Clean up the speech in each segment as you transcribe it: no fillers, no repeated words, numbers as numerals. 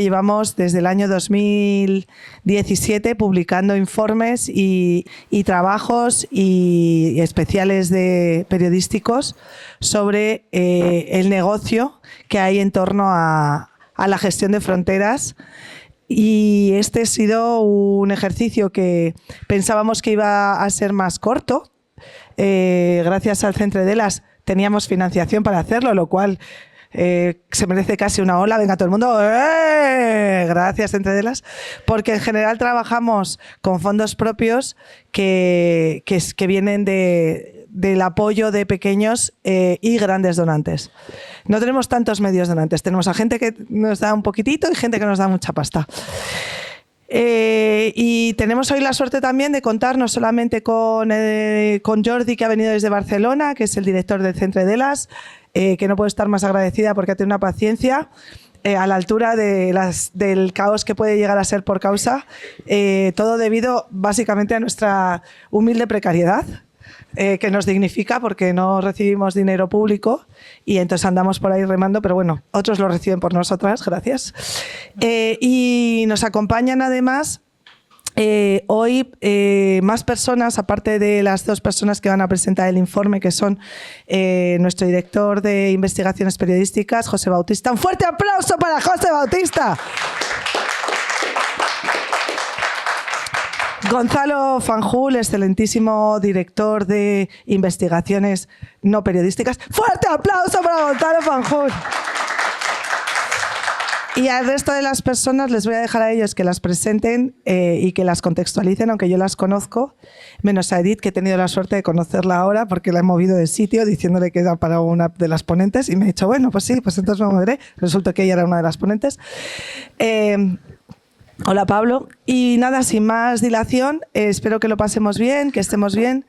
llevamos desde el año 2017 publicando informes y trabajos y especiales periodísticos sobre el negocio que hay en torno a la gestión de fronteras. Y este ha sido un ejercicio que pensábamos que iba a ser más corto. Gracias al Centre Delas teníamos financiación para hacerlo, lo cual se merece casi una ola. Venga todo el mundo, gracias Centre Delas, porque en general trabajamos con fondos propios que vienen del apoyo de pequeños y grandes donantes. No tenemos tantos medios donantes, tenemos a gente que nos da un poquitito y gente que nos da mucha pasta. Y tenemos hoy la suerte también de contar no solamente con Jordi, que ha venido desde Barcelona, que es el director del Centre Delas, que no puedo estar más agradecida porque ha tenido una paciencia a la altura del caos que puede llegar a ser por causa, todo debido básicamente a nuestra humilde precariedad, que nos dignifica porque no recibimos dinero público y entonces andamos por ahí remando, pero bueno, otros lo reciben por nosotras, gracias. Y nos acompañan además hoy más personas, aparte de las dos personas que van a presentar el informe, que son nuestro director de investigaciones periodísticas, José Bautista. ¡Un fuerte aplauso para José Bautista! Gonzalo Fanjul, excelentísimo director de investigaciones no periodísticas. ¡Fuerte aplauso para Gonzalo Fanjul! Y al resto de las personas les voy a dejar a ellos que las presenten y que las contextualicen, aunque yo las conozco, menos a Edith, que he tenido la suerte de conocerla ahora porque la he movido de sitio diciéndole que era para una de las ponentes y me ha dicho, bueno, pues sí, pues entonces me moveré. Resulta que ella era una de las ponentes. Hola Pablo, y nada, sin más dilación, espero que lo pasemos bien, que estemos bien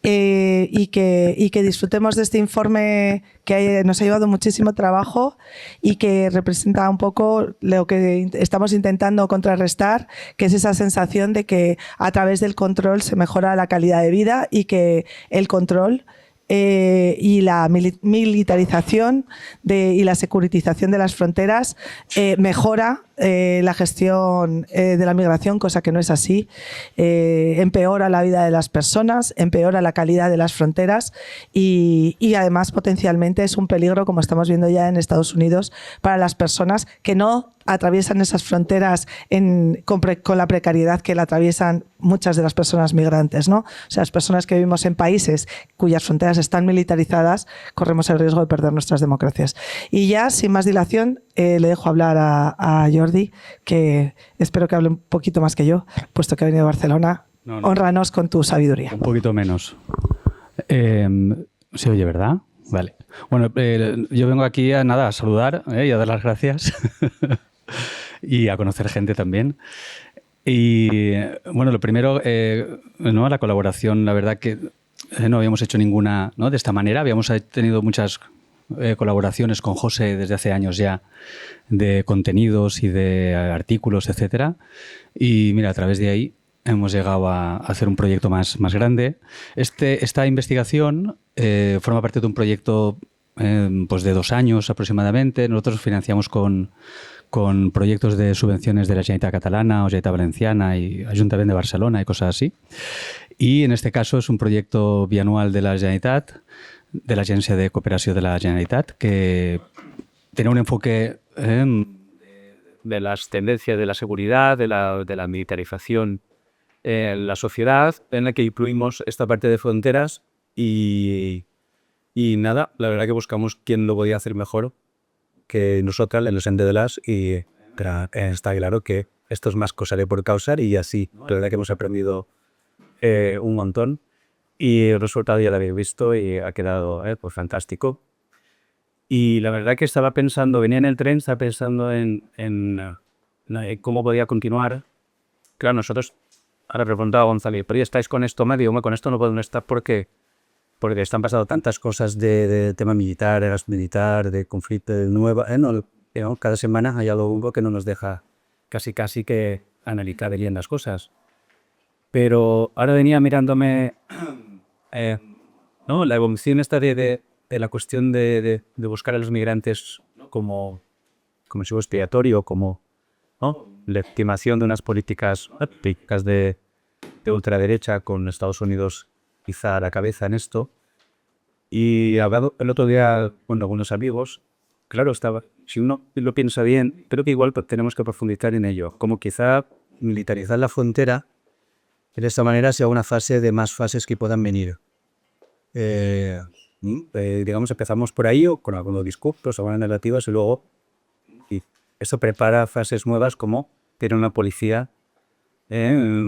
y que disfrutemos de este informe que nos ha llevado muchísimo trabajo y que representa un poco lo que estamos intentando contrarrestar, que es esa sensación de que a través del control se mejora la calidad de vida y que el control y la militarización y la securitización de las fronteras mejora la gestión de la migración, cosa que no es así. Empeora la vida de las personas, empeora la calidad de las fronteras y además potencialmente es un peligro, como estamos viendo ya en Estados Unidos, para las personas que no atraviesan esas fronteras con la precariedad que la atraviesan muchas de las personas migrantes, ¿no? O sea, las personas que vivimos en países cuyas fronteras están militarizadas, corremos el riesgo de perder nuestras democracias. Y ya, sin más dilación, le dejo hablar a Jordi, que espero que hable un poquito más que yo, puesto que ha venido a Barcelona. No. Hónranos con tu sabiduría. Un poquito menos. ¿Se oye, verdad? Vale. Bueno, yo vengo aquí a saludar y a dar las gracias y a conocer gente también. Y bueno, lo primero, ¿no? La colaboración, la verdad que no habíamos hecho ninguna, ¿no? De esta manera. Habíamos tenido muchas colaboraciones con José desde hace años ya, de contenidos y de artículos, etcétera. Y mira, a través de ahí hemos llegado a hacer un proyecto más grande. Esta investigación forma parte de un proyecto pues de 2 años aproximadamente. Nosotros financiamos con proyectos de subvenciones de la Generalitat Catalana o Generalitat Valenciana y Ayuntamiento de Barcelona y cosas así. Y en este caso es un proyecto bianual de la Generalitat, de la Agencia de Cooperación de la Generalitat, que tiene un enfoque de las tendencias de la seguridad, de la militarización en la sociedad, en la que incluimos esta parte de fronteras y nada, la verdad que buscamos quién lo podía hacer mejor que nosotras en el Centre Delas y está claro que esto es más cosa de por causar y así, la verdad que hemos aprendido un montón y el resultado ya lo habéis visto y ha quedado pues fantástico. Y la verdad que estaba pensando, venía en el tren, estaba pensando en cómo podía continuar. Claro, nosotros, ahora preguntaba a Gonzalo, ¿pero ya estáis con esto medio? Con esto no puedo estar porque están pasando tantas cosas de tema militar, de gas militar, de conflicto nuevo. Cada semana hay algo que no nos deja casi que analizar bien las cosas. Pero ahora venía mirándome ¿no? La evolución esta de la cuestión de buscar a los migrantes como chivo expiatorio, como ¿no? Legitimación de unas políticas de ultraderecha, con Estados Unidos quizá a la cabeza en esto. Y hablado el otro día con algunos amigos, claro, si uno lo piensa bien, pero que igual tenemos que profundizar en ello, como quizá militarizar la frontera de esta manera sea una fase de más fases que puedan venir. Digamos, empezamos por ahí o con algunos discursos, algunas narrativas, y luego eso prepara fases nuevas como tener una policía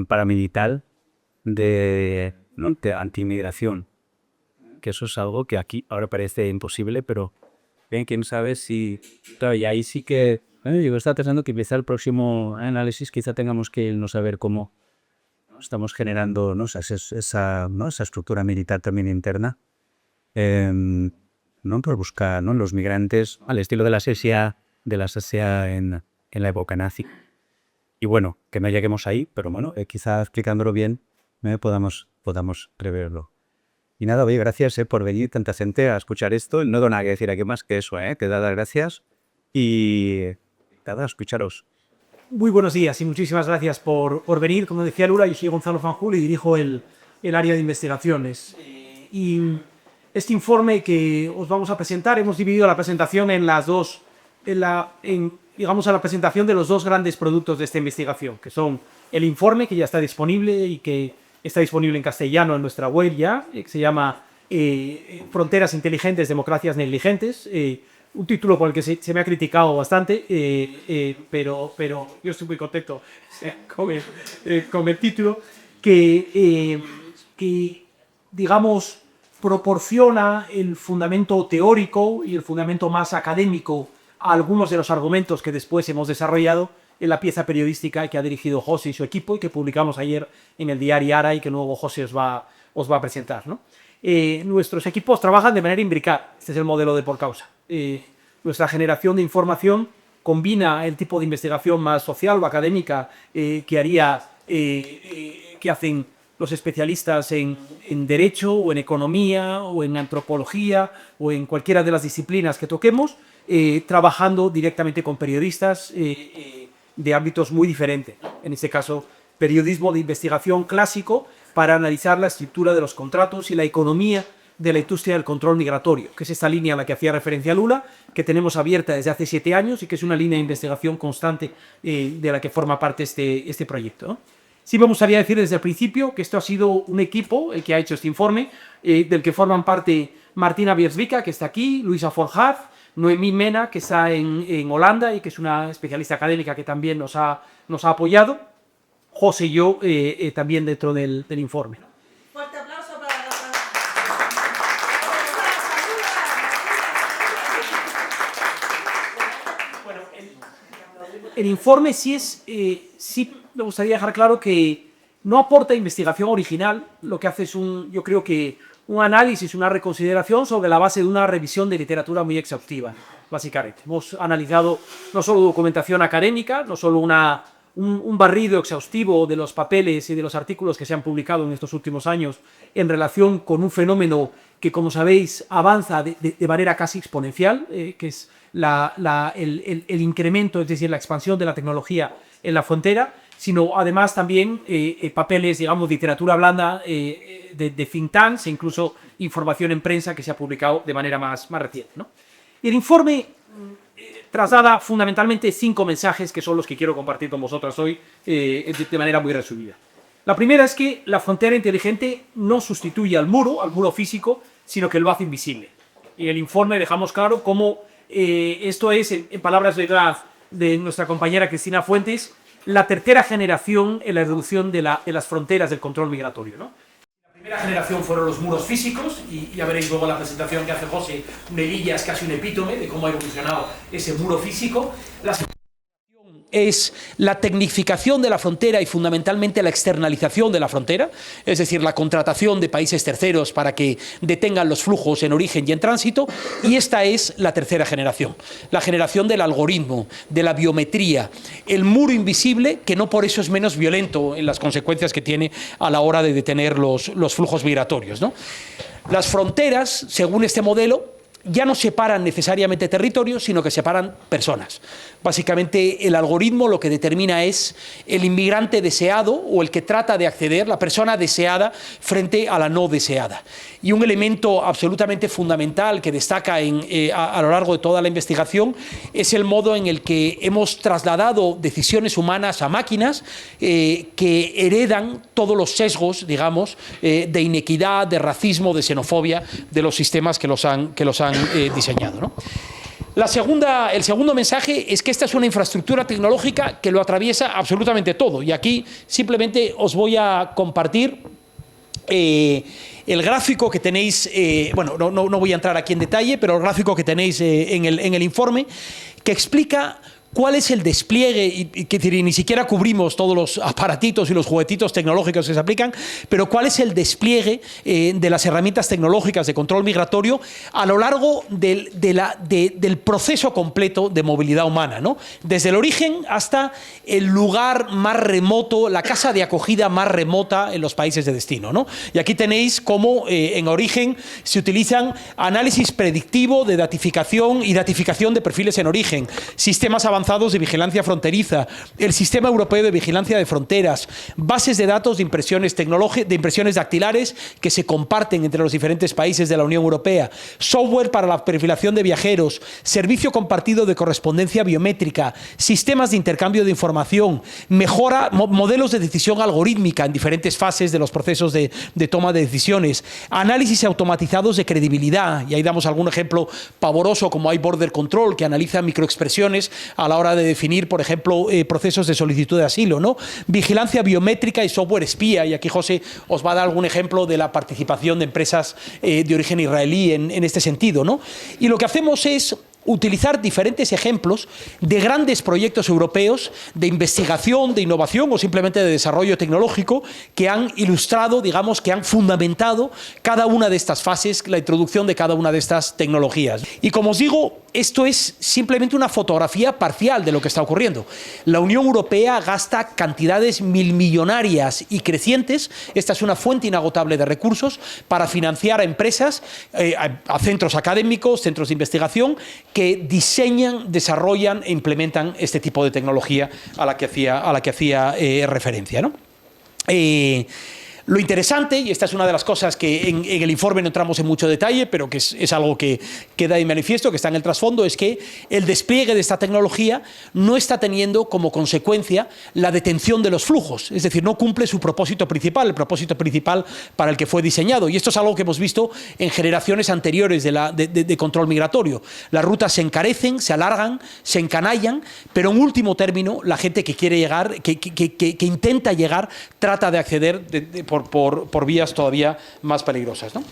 paramilitar de anti-inmigración, que eso es algo que aquí ahora parece imposible, pero bien, quién sabe si... Claro, y ahí sí que... yo estaba pensando que quizá el próximo análisis quizá tengamos que irnos a ver cómo estamos generando, ¿no? esa estructura militar también interna, ¿no? Por buscar, ¿no? Los migrantes al estilo de la SESIA en la época nazi. Y bueno, que no lleguemos ahí, pero bueno, quizá explicándolo bien podamos preverlo. Y nada, oye, gracias por venir tanta gente a escuchar esto. No tengo nada que decir aquí más que eso, que dar las gracias y nada, a escucharos. Muy buenos días y muchísimas gracias por venir. Como decía Lula, yo soy Gonzalo Fanjul y dirijo el área de investigaciones. Y este informe que os vamos a presentar, hemos dividido la presentación en las dos, digamos, a la presentación de los dos grandes productos de esta investigación, que son el informe, que ya está disponible y que está disponible en castellano en nuestra web ya, que se llama Fronteras Inteligentes, Democracias Negligentes, un título por el que se me ha criticado bastante, pero yo estoy muy contento con el título, que digamos, proporciona el fundamento teórico y el fundamento más académico a algunos de los argumentos que después hemos desarrollado en la pieza periodística que ha dirigido José y su equipo y que publicamos ayer en el diario Ara y que luego José os va a presentar, ¿no? Nuestros equipos trabajan de manera imbricada. Este es el modelo de por causa. Nuestra generación de información combina el tipo de investigación más social o académica que hacen los especialistas en derecho o en economía o en antropología o en cualquiera de las disciplinas que toquemos, trabajando directamente con periodistas de ámbitos muy diferentes. En este caso, periodismo de investigación clásico para analizar la estructura de los contratos y la economía de la industria del control migratorio, que es esta línea a la que hacía referencia Lula, que tenemos abierta desde hace 7 años y que es una línea de investigación constante de la que forma parte este proyecto, ¿no? Sí me gustaría decir desde el principio que esto ha sido un equipo el que ha hecho este informe, del que forman parte Martina Biersvika, que está aquí, Luisa Forjaz, Noemí Mena, que está en Holanda y que es una especialista académica que también nos ha apoyado, José y yo también dentro del informe. Fuerte aplauso para Bueno, el informe sí me gustaría dejar claro que no aporta investigación original, lo que hace es yo creo que un análisis, una reconsideración sobre la base de una revisión de literatura muy exhaustiva, básicamente. Hemos analizado no solo documentación académica, no solo un barrido exhaustivo de los papeles y de los artículos que se han publicado en estos últimos años en relación con un fenómeno que, como sabéis, avanza de manera casi exponencial, que es el incremento, es decir, la expansión de la tecnología en la frontera, sino además también papeles, digamos, literatura blanda de think tanks e incluso información en prensa que se ha publicado de manera más reciente, ¿no? El informe traslada fundamentalmente 5 mensajes que son los que quiero compartir con vosotros hoy de manera muy resumida. La primera es que la frontera inteligente no sustituye al muro físico, sino que lo hace invisible. Y en el informe dejamos claro cómo esto es, en palabras de nuestra compañera Cristina Fuentes, la tercera generación en la reducción de las fronteras del control migratorio, ¿no? La primera generación fueron los muros físicos, y ya veréis luego en la presentación que hace José, Melilla es casi un epítome de cómo ha evolucionado ese muro físico. La segunda es la tecnificación de la frontera y fundamentalmente la externalización de la frontera, es decir, la contratación de países terceros para que detengan los flujos en origen y en tránsito, y esta es la tercera generación, la generación del algoritmo, de la biometría, el muro invisible que no por eso es menos violento en las consecuencias que tiene a la hora de detener los flujos migratorios, ¿no? Las fronteras, según este modelo, ya no separan necesariamente territorios, sino que separan personas. Básicamente, el algoritmo lo que determina es el inmigrante deseado o el que trata de acceder, la persona deseada frente a la no deseada. Y un elemento absolutamente fundamental que destaca a lo largo de toda la investigación es el modo en el que hemos trasladado decisiones humanas a máquinas que heredan todos los sesgos, digamos, de inequidad, de racismo, de xenofobia de los sistemas que los han diseñado, ¿no? El segundo mensaje es que esta es una infraestructura tecnológica que lo atraviesa absolutamente todo. Y aquí simplemente os voy a compartir el gráfico que tenéis, bueno, no voy a entrar aquí en detalle, pero el gráfico que tenéis en el informe, que explica cuál es el despliegue, y ni siquiera cubrimos todos los aparatitos y los juguetitos tecnológicos que se aplican, pero cuál es el despliegue de las herramientas tecnológicas de control migratorio a lo largo del proceso completo de movilidad humana, ¿no? Desde el origen hasta el lugar más remoto, la casa de acogida más remota en los países de destino, ¿no? Y aquí tenéis cómo en origen se utilizan análisis predictivo de datificación y datificación de perfiles en origen, sistemas avanzados de vigilancia fronteriza, el Sistema Europeo de Vigilancia de Fronteras, bases de datos de impresiones dactilares que se comparten entre los diferentes países de la Unión Europea, software para la perfilación de viajeros, servicio compartido de correspondencia biométrica, sistemas de intercambio de información, modelos de decisión algorítmica en diferentes fases de los procesos de toma de decisiones, análisis automatizados de credibilidad, y ahí damos algún ejemplo pavoroso como iBorder Control, que analiza microexpresiones a la hora de definir, por ejemplo, procesos de solicitud de asilo, ¿no? Vigilancia biométrica y software espía, y aquí José os va a dar algún ejemplo de la participación de empresas de origen israelí en este sentido, ¿no? Y lo que hacemos es utilizar diferentes ejemplos de grandes proyectos europeos de investigación, de innovación o simplemente de desarrollo tecnológico que han ilustrado, digamos, que han fundamentado cada una de estas fases, la introducción de cada una de estas tecnologías. Y como os digo, esto es simplemente una fotografía parcial de lo que está ocurriendo. La Unión Europea gasta cantidades milmillonarias y crecientes, esta es una fuente inagotable de recursos, para financiar a empresas, a centros académicos, centros de investigación, que diseñan, desarrollan e implementan este tipo de tecnología a la que hacía referencia, ¿no? Lo interesante, y esta es una de las cosas que en el informe no entramos en mucho detalle, pero que es algo que queda de manifiesto, que está en el trasfondo, es que el despliegue de esta tecnología no está teniendo como consecuencia la detención de los flujos, es decir, no cumple su propósito principal, el propósito principal para el que fue diseñado. Y esto es algo que hemos visto en generaciones anteriores de control migratorio. Las rutas se encarecen, se alargan, se encanallan, pero en último término, la gente que quiere llegar, que intenta llegar, trata de acceder por vías todavía más peligrosas, ¿no?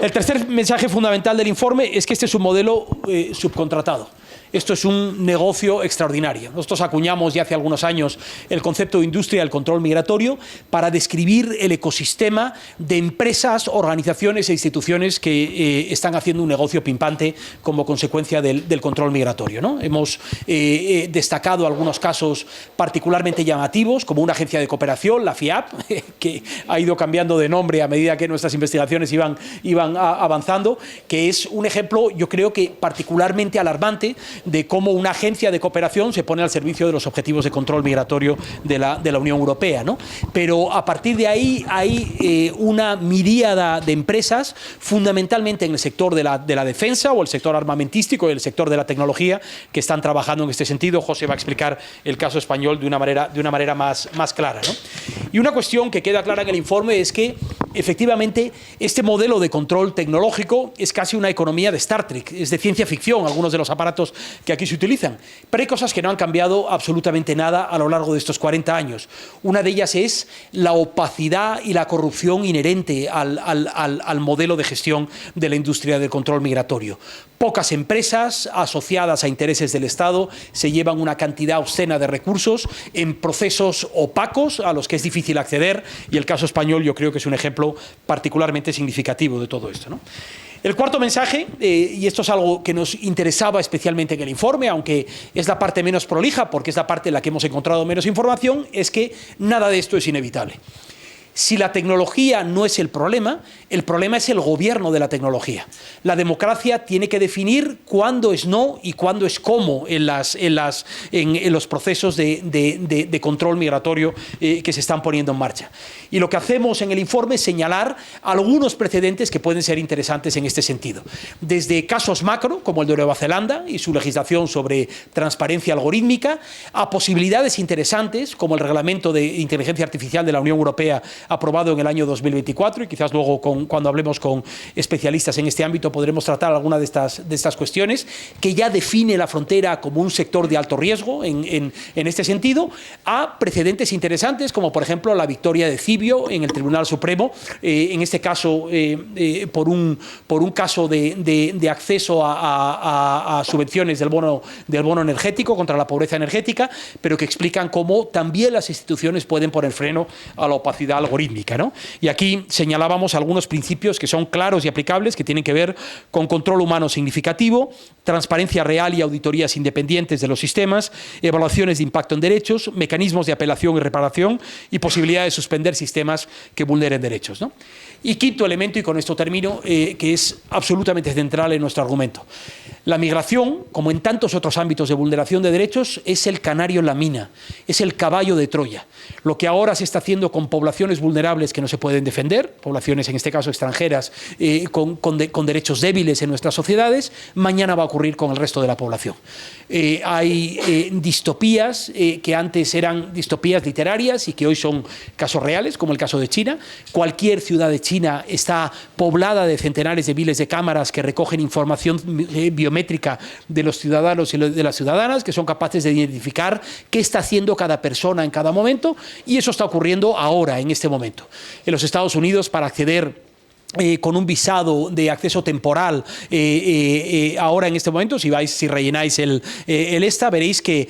El tercer mensaje fundamental del informe es que este es un modelo subcontratado. Esto es un negocio extraordinario. Nosotros acuñamos ya hace algunos años el concepto de industria del control migratorio para describir el ecosistema de empresas, organizaciones e instituciones que están haciendo un negocio pimpante como consecuencia del control migratorio, ¿no? Hemos destacado algunos casos particularmente llamativos, como una agencia de cooperación, la FIAP, que ha ido cambiando de nombre a medida que nuestras investigaciones iban avanzando, que es un ejemplo, yo creo que particularmente alarmante, de cómo una agencia de cooperación se pone al servicio de los objetivos de control migratorio de la Unión Europea, ¿no? Pero a partir de ahí hay una miríada de empresas, fundamentalmente en el sector de la defensa o el sector armamentístico y el sector de la tecnología, que están trabajando en este sentido. José va a explicar el caso español de una manera más clara, ¿no? Y una cuestión que queda clara en el informe es que, efectivamente, este modelo de control tecnológico es casi una economía de Star Trek, es de ciencia ficción, algunos de los aparatos que aquí se utilizan. Pero hay cosas que no han cambiado absolutamente nada a lo largo de estos 40 años. Una de ellas es la opacidad y la corrupción inherente al modelo de gestión de la industria del control migratorio. Pocas empresas asociadas a intereses del Estado se llevan una cantidad obscena de recursos en procesos opacos a los que es difícil acceder, y el caso español yo creo que es un ejemplo particularmente significativo de todo esto, ¿no? El cuarto mensaje, y esto es algo que nos interesaba especialmente en el informe, aunque es la parte menos prolija porque es la parte en la que hemos encontrado menos información, es que nada de esto es inevitable. Si la tecnología no es el problema es el gobierno de la tecnología. La democracia tiene que definir cuándo es no y cuándo es cómo en los procesos de control migratorio que se están poniendo en marcha. Y lo que hacemos en el informe es señalar algunos precedentes que pueden ser interesantes en este sentido. Desde casos macro, como el de Nueva Zelanda y su legislación sobre transparencia algorítmica, a posibilidades interesantes, como el Reglamento de Inteligencia Artificial de la Unión Europea, aprobado en el año 2024, y quizás luego cuando hablemos con especialistas en este ámbito podremos tratar alguna de estas cuestiones, que ya define la frontera como un sector de alto riesgo en este sentido, a precedentes interesantes, como por ejemplo la victoria de Cibio en el Tribunal Supremo, en este caso por un caso de acceso a subvenciones del bono energético contra la pobreza energética, pero que explican cómo también las instituciones pueden poner freno a la opacidad algorítmica, ¿no? Y aquí señalábamos algunos principios que son claros y aplicables, que tienen que ver con control humano significativo, transparencia real y auditorías independientes de los sistemas, evaluaciones de impacto en derechos, mecanismos de apelación y reparación y posibilidad de suspender sistemas que vulneren derechos, ¿no? Y quinto elemento, y con esto termino, que es absolutamente central en nuestro argumento. La migración, como en tantos otros ámbitos de vulneración de derechos, es el canario en la mina, es el caballo de Troya. Lo que ahora se está haciendo con poblaciones vulnerables que no se pueden defender, poblaciones en este caso extranjeras, con derechos débiles en nuestras sociedades, mañana va a ocurrir con el resto de la población. Hay distopías que antes eran distopías literarias y que hoy son casos reales, como el caso de China. Cualquier ciudad de China está poblada de centenares de miles de cámaras que recogen información biométrica de los ciudadanos y de las ciudadanas, que son capaces de identificar qué está haciendo cada persona en cada momento, y eso está ocurriendo ahora, en este momento. En los Estados Unidos, para acceder con un visado de acceso temporal ahora en este momento, si rellenáis veréis que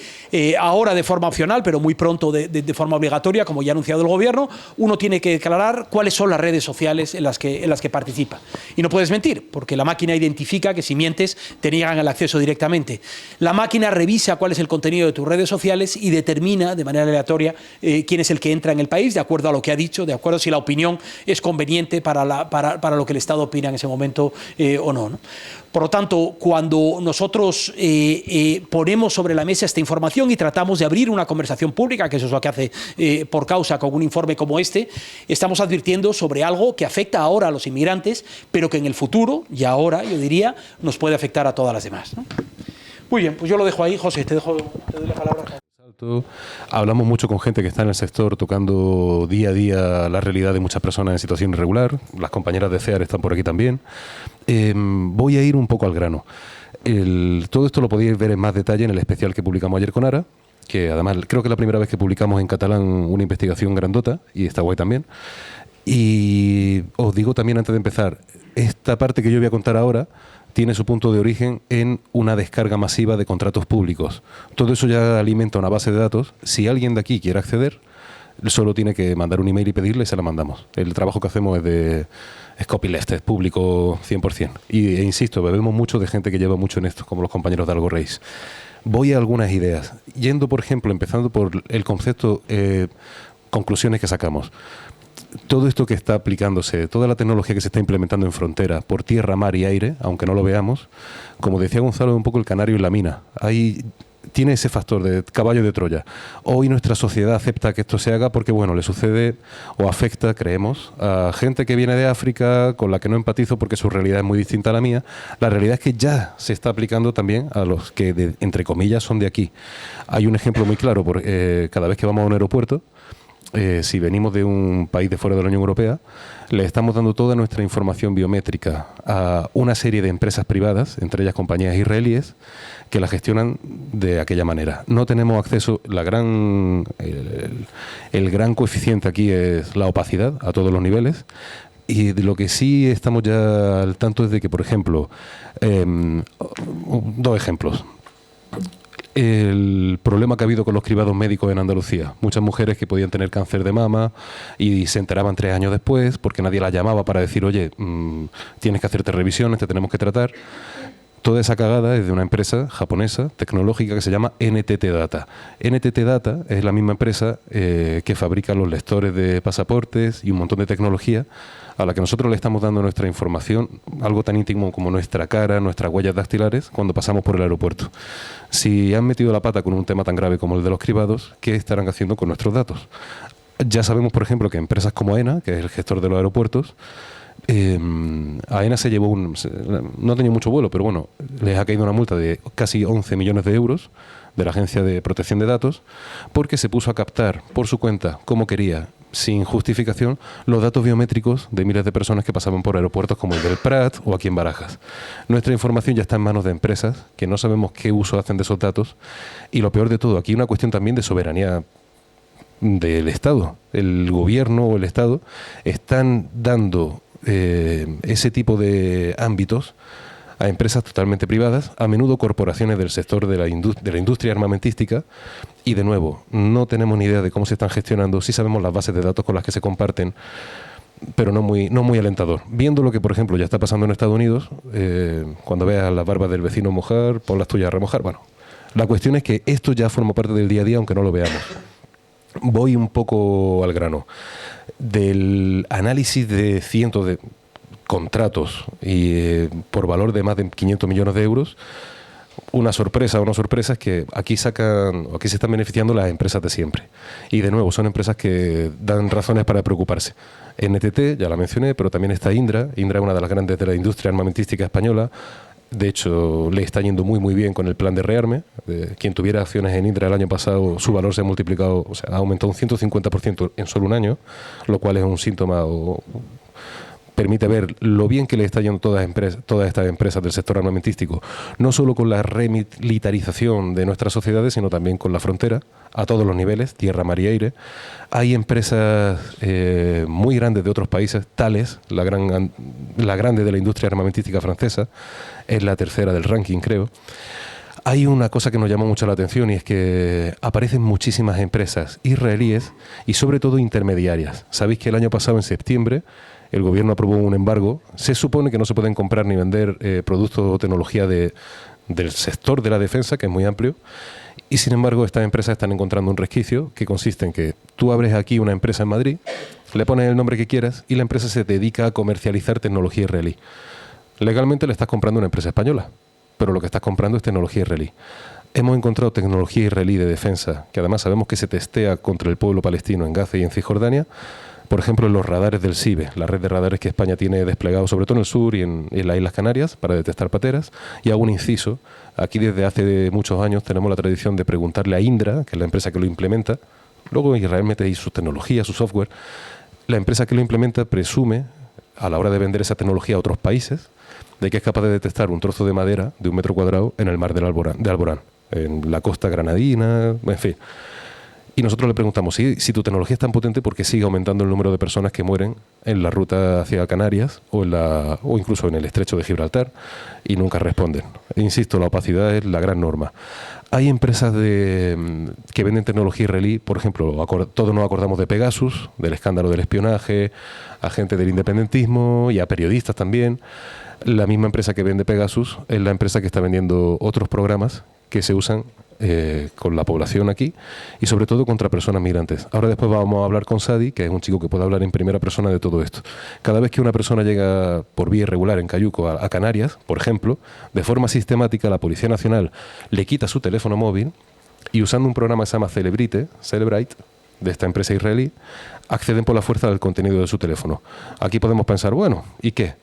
ahora de forma opcional, pero muy pronto de forma obligatoria, como ya ha anunciado el gobierno, uno tiene que declarar cuáles son las redes sociales en las que participa. Y no puedes mentir, porque la máquina identifica que si mientes te niegan el acceso directamente. La máquina revisa cuál es el contenido de tus redes sociales y determina de manera aleatoria quién es el que entra en el país, de acuerdo a lo que ha dicho, de acuerdo a si la opinión es conveniente para lo que el Estado opina en ese momento o no, ¿no? Por lo tanto, cuando nosotros ponemos sobre la mesa esta información y tratamos de abrir una conversación pública, que eso es lo que hace por causa con un informe como este, estamos advirtiendo sobre algo que afecta ahora a los inmigrantes, pero que en el futuro, y ahora yo diría, nos puede afectar a todas las demás, ¿no? Muy bien, pues yo lo dejo ahí. José, te doy la palabra. Hablamos mucho con gente que está en el sector tocando día a día la realidad de muchas personas en situación irregular. Las compañeras de CEAR están por aquí también. Voy a ir un poco al grano. Todo esto lo podéis ver en más detalle en el especial que publicamos ayer con Ara, que además creo que es la primera vez que publicamos en catalán una investigación grandota, y está guay también. Y os digo también antes de empezar, esta parte que yo voy a contar ahora tiene su punto de origen en una descarga masiva de contratos públicos. Todo eso ya alimenta una base de datos. Si alguien de aquí quiere acceder, solo tiene que mandar un email y pedirle y se la mandamos. El trabajo que hacemos es copyleft, es público 100%. E insisto, bebemos mucho de gente que lleva mucho en esto, como los compañeros de Algo Reis. Voy a algunas ideas. Yendo, por ejemplo, empezando por el concepto, conclusiones que sacamos. Todo esto que está aplicándose, toda la tecnología que se está implementando en frontera, por tierra, mar y aire, aunque no lo veamos, como decía Gonzalo, es un poco el canario en la mina. Tiene ese factor de caballo de Troya. Hoy nuestra sociedad acepta que esto se haga porque, bueno, le sucede o afecta, creemos, a gente que viene de África, con la que no empatizo porque su realidad es muy distinta a la mía. La realidad es que ya se está aplicando también a los que, entre comillas, son de aquí. Hay un ejemplo muy claro, cada vez que vamos a un aeropuerto, si venimos de un país de fuera de la Unión Europea, le estamos dando toda nuestra información biométrica a una serie de empresas privadas, entre ellas compañías israelíes, que la gestionan de aquella manera. No tenemos acceso, el gran coeficiente aquí es la opacidad a todos los niveles. Y de lo que sí estamos ya al tanto es de que, por ejemplo, dos ejemplos. El problema que ha habido con los cribados médicos en Andalucía. Muchas mujeres que podían tener cáncer de mama y se enteraban 3 años después porque nadie las llamaba para decir, oye, tienes que hacerte revisiones, te tenemos que tratar. Toda esa cagada es de una empresa japonesa tecnológica que se llama NTT Data. NTT Data es la misma empresa que fabrica los lectores de pasaportes y un montón de tecnología a la que nosotros le estamos dando nuestra información, algo tan íntimo como nuestra cara, nuestras huellas dactilares, cuando pasamos por el aeropuerto. Si han metido la pata con un tema tan grave como el de los cribados, ¿qué estarán haciendo con nuestros datos? Ya sabemos, por ejemplo, que empresas como AENA, que es el gestor de los aeropuertos, AENA se llevó no ha tenido mucho vuelo, pero bueno, les ha caído una multa de casi 11 millones de euros de la Agencia de Protección de Datos porque se puso a captar por su cuenta, como quería, sin justificación, los datos biométricos de miles de personas que pasaban por aeropuertos como el del Prat o aquí en Barajas. Nuestra información ya está en manos de empresas que no sabemos qué uso hacen de esos datos y lo peor de todo, aquí hay una cuestión también de soberanía del Estado. El gobierno o el Estado están dando ese tipo de ámbitos a empresas totalmente privadas, a menudo corporaciones del sector de la industria armamentística, y de nuevo, no tenemos ni idea de cómo se están gestionando, sí sabemos las bases de datos con las que se comparten, pero no muy alentador. Viendo lo que, por ejemplo, ya está pasando en Estados Unidos, cuando veas las barbas del vecino mojar, pon las tuyas a remojar. Bueno, la cuestión es que esto ya forma parte del día a día, aunque no lo veamos. Voy un poco al grano. Del análisis de cientos de contratos y por valor de más de 500 millones de euros, una sorpresa o no sorpresa es que aquí se están beneficiando las empresas de siempre. Y de nuevo, son empresas que dan razones para preocuparse. NTT, ya la mencioné, pero también está Indra. Indra es una de las grandes de la industria armamentística española. De hecho, le está yendo muy bien con el plan de rearme. Quien tuviera acciones en Indra el año pasado, su valor se ha multiplicado, o sea, ha aumentado un 150% en solo un año, lo cual es un síntoma o permite ver lo bien que le está yendo todas estas empresas del sector armamentístico, no solo con la remilitarización de nuestras sociedades, sino también con la frontera, a todos los niveles, tierra, mar y aire. Hay empresas muy grandes de otros países, Thales, la grande de la industria armamentística francesa, es la tercera del ranking, creo. Hay una cosa que nos llama mucho la atención y es que aparecen muchísimas empresas israelíes y sobre todo intermediarias. Sabéis que el año pasado, en septiembre, el gobierno aprobó un embargo. Se supone que no se pueden comprar ni vender productos o tecnología del sector de la defensa, que es muy amplio. Y sin embargo, estas empresas están encontrando un resquicio que consiste en que tú abres aquí una empresa en Madrid, le pones el nombre que quieras y la empresa se dedica a comercializar tecnología israelí. Legalmente le estás comprando a una empresa española, pero lo que estás comprando es tecnología israelí. Hemos encontrado tecnología israelí de defensa, que además sabemos que se testea contra el pueblo palestino en Gaza y en Cisjordania. Por ejemplo, en los radares del CIBE, la red de radares que España tiene desplegado sobre todo en el sur y en las Islas Canarias para detectar pateras. Y hago un inciso, aquí desde hace muchos años tenemos la tradición de preguntarle a Indra, que es la empresa que lo implementa, luego Israel mete ahí su tecnología, su software. La empresa que lo implementa presume, a la hora de vender esa tecnología a otros países, de que es capaz de detectar un trozo de madera de 1 metro cuadrado en el mar de Alborán, en la costa granadina, en fin. Y nosotros le preguntamos, si tu tecnología es tan potente, ¿por qué sigue aumentando el número de personas que mueren en la ruta hacia Canarias o incluso en el estrecho de Gibraltar? Y nunca responden. Insisto, la opacidad es la gran norma. Hay empresas que venden tecnología israelí, por ejemplo, todos nos acordamos de Pegasus, del escándalo del espionaje, a gente del independentismo y a periodistas también. La misma empresa que vende Pegasus es la empresa que está vendiendo otros programas que se usan con la población aquí y sobre todo contra personas migrantes. Ahora después vamos a hablar con Sadi, que es un chico que puede hablar en primera persona de todo esto. Cada vez que una persona llega por vía irregular en Cayuco a Canarias, por ejemplo, de forma sistemática la Policía Nacional le quita su teléfono móvil y usando un programa que se llama Celebrite, de esta empresa israelí, acceden por la fuerza al contenido de su teléfono. Aquí podemos pensar, bueno, ¿y qué?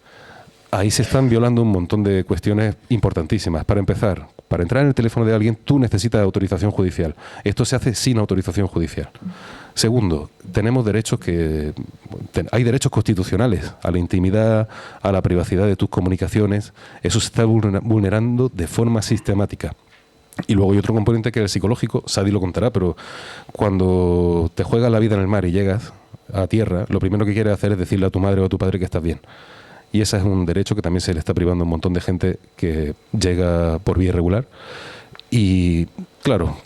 Ahí se están violando un montón de cuestiones importantísimas. Para empezar, para entrar en el teléfono de alguien, tú necesitas autorización judicial. Esto se hace sin autorización judicial. Segundo, hay derechos constitucionales a la intimidad, a la privacidad de tus comunicaciones. Eso se está vulnerando de forma sistemática. Y luego hay otro componente que es el psicológico. Sadi lo contará, pero cuando te juegas la vida en el mar y llegas a tierra, lo primero que quieres hacer es decirle a tu madre o a tu padre que estás bien. Y ese es un derecho que también se le está privando a un montón de gente que llega por vía irregular. Y claro,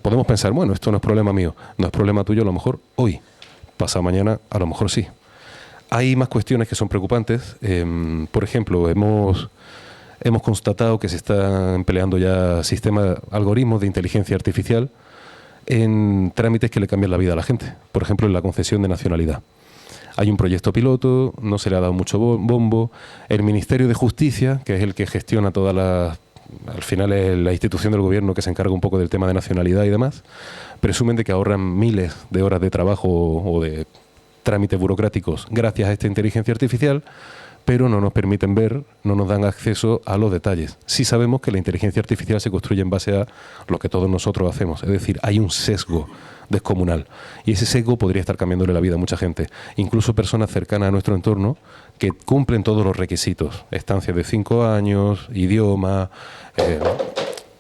podemos pensar, bueno, esto no es problema mío, no es problema tuyo a lo mejor hoy, pasado mañana a lo mejor sí. Hay más cuestiones que son preocupantes. Por ejemplo, hemos constatado que se están empleando ya algoritmos de inteligencia artificial en trámites que le cambian la vida a la gente. Por ejemplo, en la concesión de nacionalidad. Hay un proyecto piloto, no se le ha dado mucho bombo. El Ministerio de Justicia, que es el que gestiona todas las... Al final es la institución del gobierno que se encarga un poco del tema de nacionalidad y demás, presumen de que ahorran miles de horas de trabajo o de trámites burocráticos gracias a esta inteligencia artificial, pero no nos permiten ver, no nos dan acceso a los detalles. Sí sabemos que la inteligencia artificial se construye en base a lo que todos nosotros hacemos, es decir, hay un sesgo descomunal y ese sesgo podría estar cambiándole la vida a mucha gente, incluso personas cercanas a nuestro entorno que cumplen todos los requisitos, estancia de 5 años, idioma,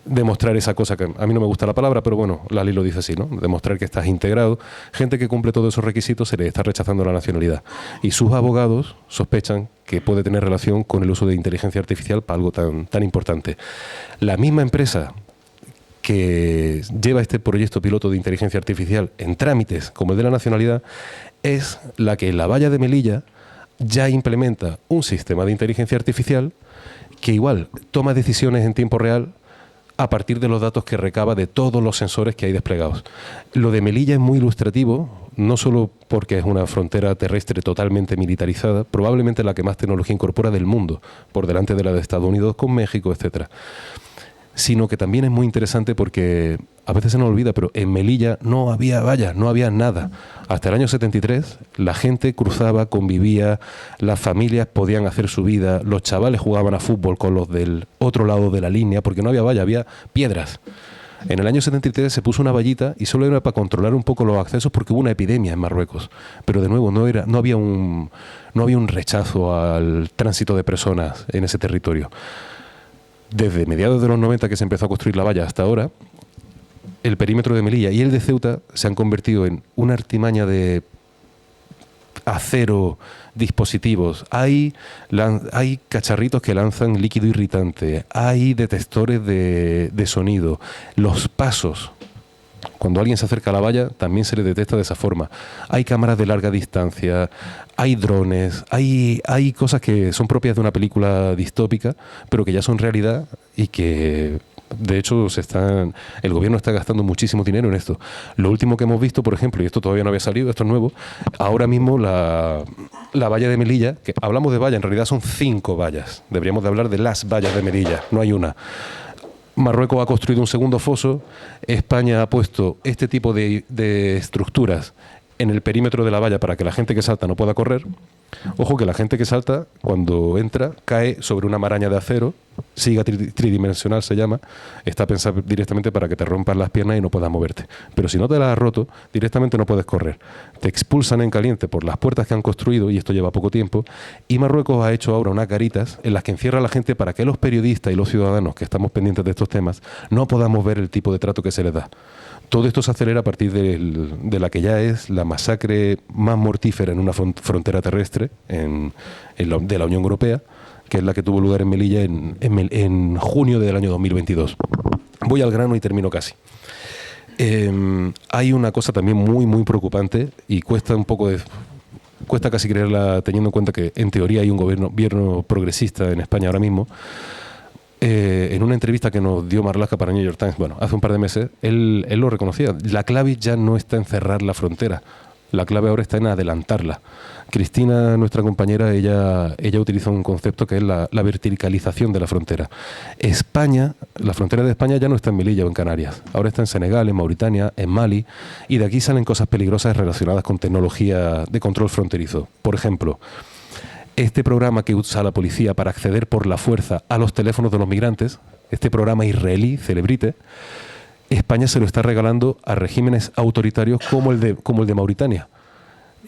demostrar esa cosa que a mí no me gusta la palabra, pero bueno, la ley lo dice así, ¿no? Demostrar que estás integrado. Gente que cumple todos esos requisitos se le está rechazando la nacionalidad. Y sus abogados sospechan que puede tener relación con el uso de inteligencia artificial para algo tan importante. La misma empresa que lleva este proyecto piloto de inteligencia artificial en trámites como el de la nacionalidad es la que en la valla de Melilla ya implementa un sistema de inteligencia artificial que igual toma decisiones en tiempo real a partir de los datos que recaba de todos los sensores que hay desplegados. Lo de Melilla es muy ilustrativo, no solo porque es una frontera terrestre totalmente militarizada, probablemente la que más tecnología incorpora del mundo, por delante de la de Estados Unidos con México, etcétera, sino que también es muy interesante porque a veces se nos olvida, pero en Melilla no había vallas, no había nada. Hasta el año 73 la gente cruzaba, convivía, las familias podían hacer su vida, los chavales jugaban a fútbol con los del otro lado de la línea, porque no había valla, había piedras. En el año 73 se puso una vallita y solo era para controlar un poco los accesos porque hubo una epidemia en Marruecos. Pero de nuevo no había un rechazo al tránsito de personas en ese territorio. Desde mediados de los 90 que se empezó a construir la valla hasta ahora, el perímetro de Melilla y el de Ceuta se han convertido en una artimaña de acero, dispositivos. Hay cacharritos que lanzan líquido irritante, hay detectores de sonido, los pasos. Cuando alguien se acerca a la valla también se le detecta de esa forma. Hay cámaras de larga distancia, hay drones, hay cosas que son propias de una película distópica, pero que ya son realidad y que de hecho el gobierno está gastando muchísimo dinero en esto. Lo último que hemos visto, por ejemplo, y esto todavía no había salido, esto es nuevo, ahora mismo la valla de Melilla, que hablamos de valla, en realidad son 5 vallas. Deberíamos de hablar de las vallas de Melilla, no hay una. Marruecos ha construido un segundo foso, España ha puesto este tipo de estructuras en el perímetro de la valla para que la gente que salta no pueda correr. Ojo que la gente que salta, cuando entra, cae sobre una maraña de acero, siga tridimensional se llama, está pensado directamente para que te rompas las piernas y no puedas moverte. Pero si no te las has roto, directamente no puedes correr. Te expulsan en caliente por las puertas que han construido, y esto lleva poco tiempo, y Marruecos ha hecho ahora unas garitas en las que encierra a la gente para que los periodistas y los ciudadanos que estamos pendientes de estos temas no podamos ver el tipo de trato que se les da. Todo esto se acelera a partir de la que ya es la masacre más mortífera en una frontera terrestre de la Unión Europea, que es la que tuvo lugar en Melilla en junio del año 2022. Voy al grano y termino casi. Hay una cosa también muy, muy preocupante y cuesta casi creerla teniendo en cuenta que en teoría hay un gobierno progresista en España ahora mismo. En una entrevista que nos dio Marlaska para New York Times, hace un par de meses, él lo reconocía. La clave ya no está en cerrar la frontera, la clave ahora está en adelantarla. Cristina, nuestra compañera, ella utiliza un concepto que es la verticalización de la frontera. La frontera de España ya no está en Melilla o en Canarias, ahora está en Senegal, en Mauritania, en Mali, y de aquí salen cosas peligrosas relacionadas con tecnología de control fronterizo. Por ejemplo, este programa que usa la policía para acceder por la fuerza a los teléfonos de los migrantes, este programa israelí, Celebrite, España se lo está regalando a regímenes autoritarios como el de Mauritania.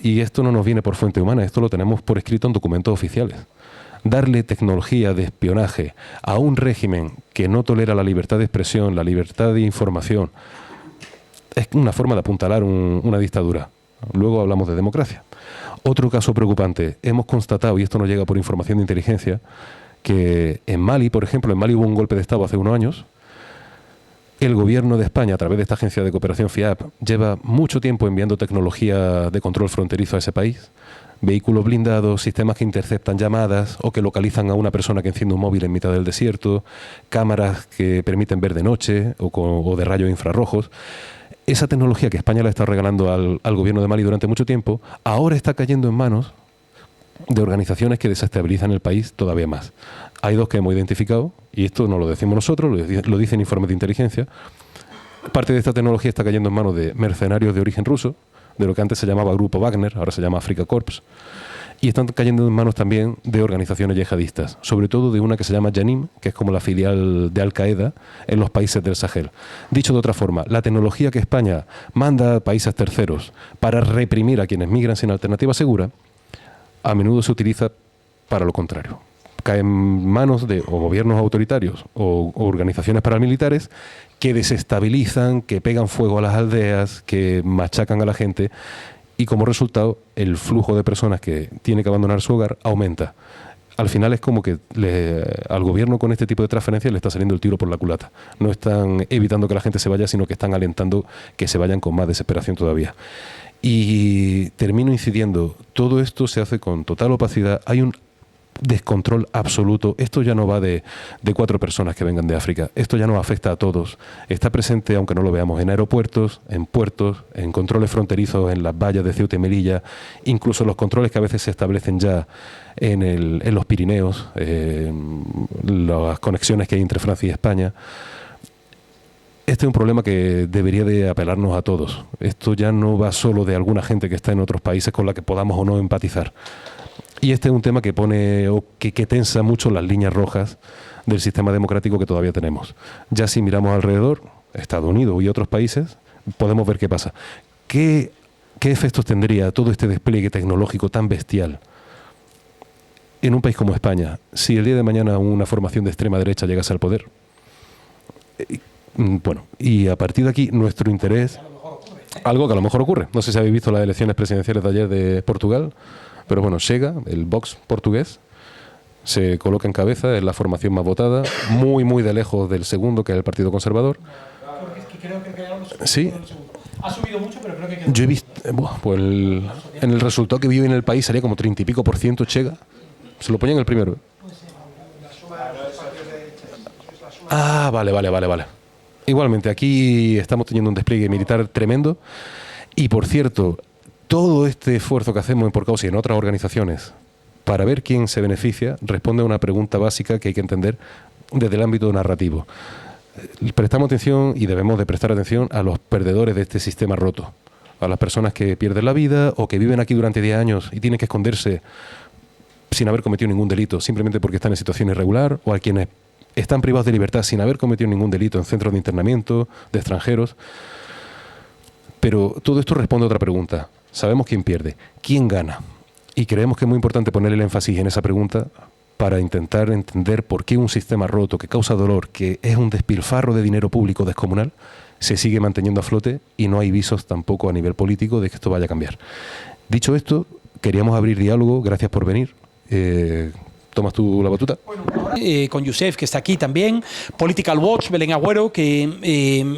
Y esto no nos viene por fuente humana, esto lo tenemos por escrito en documentos oficiales. Darle tecnología de espionaje a un régimen que no tolera la libertad de expresión, la libertad de información, es una forma de apuntalar una dictadura. Luego hablamos de democracia. Otro caso preocupante, hemos constatado, y esto nos llega por información de inteligencia, que en Mali, por ejemplo, hubo un golpe de Estado hace unos años. El gobierno de España, a través de esta agencia de cooperación FIAP, lleva mucho tiempo enviando tecnología de control fronterizo a ese país. Vehículos blindados, sistemas que interceptan llamadas o que localizan a una persona que enciende un móvil en mitad del desierto, cámaras que permiten ver de noche o de rayos infrarrojos. Esa tecnología que España le está regalando al gobierno de Mali durante mucho tiempo, ahora está cayendo en manos de organizaciones que desestabilizan el país todavía más. Hay dos que hemos identificado, y esto no lo decimos nosotros, lo dicen informes de inteligencia. Parte de esta tecnología está cayendo en manos de mercenarios de origen ruso, de lo que antes se llamaba Grupo Wagner, ahora se llama Afrika Korps, y están cayendo en manos también de organizaciones yihadistas, sobre todo de una que se llama Janim, que es como la filial de Al-Qaeda en los países del Sahel. Dicho de otra forma, la tecnología que España manda a países terceros para reprimir a quienes migran sin alternativa segura, a menudo se utiliza para lo contrario. Cae en manos de o gobiernos autoritarios o organizaciones paramilitares que desestabilizan, que pegan fuego a las aldeas, que machacan a la gente, y como resultado el flujo de personas que tiene que abandonar su hogar aumenta. Al final es como que al gobierno con este tipo de transferencias le está saliendo el tiro por la culata. No están evitando que la gente se vaya, sino que están alentando que se vayan con más desesperación todavía. Y termino incidiendo, todo esto se hace con total opacidad, hay un descontrol absoluto. Esto ya no va de 4 personas que vengan de África, esto ya nos afecta a todos. Está presente, aunque no lo veamos, en aeropuertos, en puertos, en controles fronterizos, en las vallas de Ceuta y Melilla, incluso los controles que a veces se establecen ya en los Pirineos, las conexiones que hay entre Francia y España. Este es un problema que debería de apelarnos a todos. Esto ya no va solo de alguna gente que está en otros países con la que podamos o no empatizar. Y este es un tema que pone o que tensa mucho las líneas rojas del sistema democrático que todavía tenemos. Ya si miramos alrededor, Estados Unidos y otros países, podemos ver qué pasa. ¿Qué efectos tendría todo este despliegue tecnológico tan bestial en un país como España si el día de mañana una formación de extrema derecha llegase al poder? Bueno, y a partir de aquí nuestro interés, algo que a lo mejor ocurre. No sé si habéis visto las elecciones presidenciales de ayer de Portugal, pero bueno, Chega, el Vox portugués, se coloca en cabeza, es la formación más votada, muy, muy de lejos del segundo, que es el Partido Conservador. Sí. Ha subido mucho, pero creo que... Yo he visto, pues en el resultado que vi hoy en el país salía como 30 y pico % Chega. Se lo ponían el primero. Ah, vale. Igualmente, aquí estamos teniendo un despliegue militar tremendo. Y por cierto, todo este esfuerzo que hacemos en Por Causa y en otras organizaciones para ver quién se beneficia responde a una pregunta básica que hay que entender desde el ámbito narrativo. Prestamos atención y debemos de prestar atención a los perdedores de este sistema roto, a las personas que pierden la vida o que viven aquí durante 10 años y tienen que esconderse sin haber cometido ningún delito, simplemente porque están en situación irregular, o a quienes están privados de libertad sin haber cometido ningún delito en centros de internamiento de extranjeros. Pero todo esto responde a otra pregunta. Sabemos quién pierde, quién gana. Y creemos que es muy importante poner el énfasis en esa pregunta para intentar entender por qué un sistema roto que causa dolor, que es un despilfarro de dinero público descomunal, se sigue manteniendo a flote y no hay visos tampoco a nivel político de que esto vaya a cambiar. Dicho esto, queríamos abrir diálogo. Gracias por venir. Tomas tú la batuta. Con Youssef, que está aquí también, Political Watch, Belén Agüero, que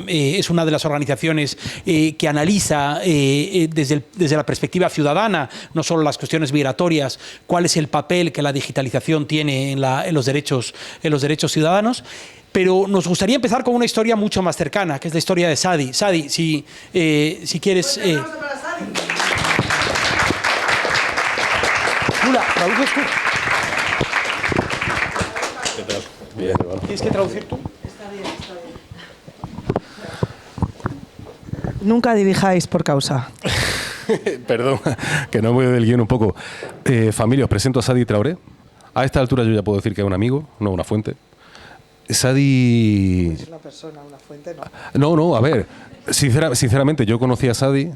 es una de las organizaciones que analiza desde la perspectiva ciudadana, no solo las cuestiones migratorias, cuál es el papel que la digitalización tiene en los derechos ciudadanos. Pero nos gustaría empezar con una historia mucho más cercana, que es la historia de Sadi. Sadi, si quieres... Lula, ¿traduces tú? Bien, bueno. ¿Tienes que traducir tú? Está bien. Nunca dirijáis Por Causa. Perdón, que no voy del guión un poco. Familia, os presento a Sadi Traoré. A esta altura yo ya puedo decir que es un amigo, no una fuente. Sadi... Es una persona, una fuente, no. No, a ver, sinceramente, yo conocí a Sadi,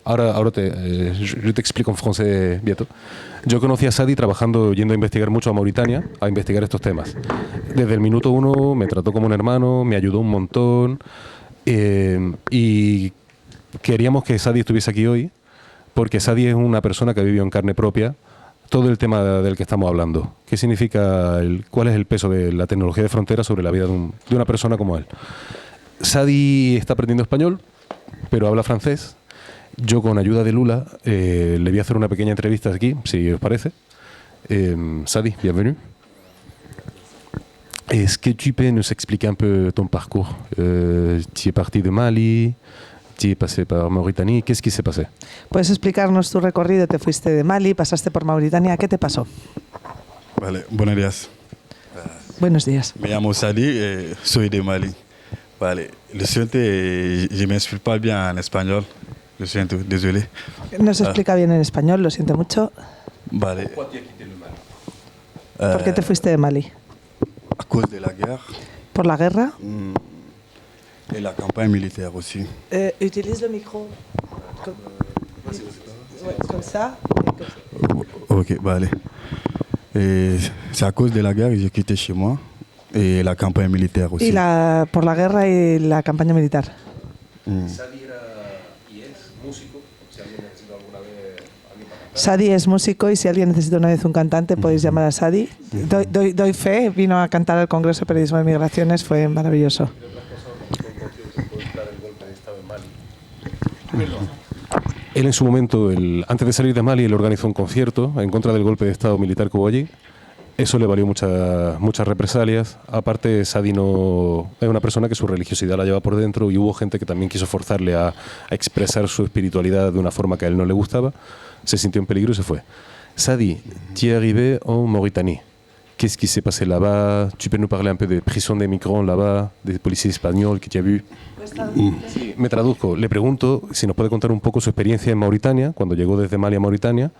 ahora yo te explico en francés, Vieto. Yo conocí a Sadi trabajando, yendo a investigar mucho a Mauritania, a investigar estos temas. Desde el minuto 1 me trató como un hermano, me ayudó un montón, y queríamos que Sadi estuviese aquí hoy, porque Sadi es una persona que vivió en carne propia todo el tema del que estamos hablando. ¿Qué significa? ¿Cuál es el peso de la tecnología de frontera sobre la vida de una persona como él? Sadi está aprendiendo español, pero habla francés, yo con ayuda de Lula le voy a hacer una pequeña entrevista aquí, si os parece. Sadi, bienvenue. Est-ce que tu peux nous expliquer un peu ton parcours? Tu es parti de Mali, tu es passé par Mauritanie, qu'est-ce qui s'est passé? ¿Puedes explicarnos tu recorrido? Te fuiste de Mali, pasaste por Mauritania, ¿qué te pasó? Vale, buenos días. Buenos días. Me llamo Sadi, soy de Mali. Vale, lo siento, je ne m'exprime pas bien en español. Lo siento, désolé. No se explica bien en español, lo siento mucho. Vale. ¿Por qué te fuiste de Mali? À cause de la guerre ¿Por la guerra? et la campagne militaire aussi. Utilice le micro. Comme ça. Ok, vale. C'est à cause de la guerre que j'ai quitté chez moi et la campagne militaire aussi. Por la guerra y la campaña militar. Sadi es músico y si alguien necesita una vez un cantante podéis llamar a Sadi. Doy fe, vino a cantar al Congreso de Periodismo de Migraciones, fue maravilloso. Él en su momento, antes de salir de Mali, él organizó un concierto en contra del golpe de Estado militar que hubo allí. Eso le valió muchas represalias. Aparte, Sadi no es una persona que su religiosidad la lleva por dentro y hubo gente que también quiso forzarle a expresar su espiritualidad de una forma que a él no le gustaba. Se sintió en peligro y se fue. Sadi, tu es arrivé en Mauritanie. Qu'est-ce qui s'est passé là-bas? Tu peux nous parler un peu des prisons des migrants là-bas, des policiers espagnols que tu as vu? Sí, me traduzco. Le pregunto si nos puede contar un poco su experiencia en Mauritania, cuando llegó desde Mali a Mauritania,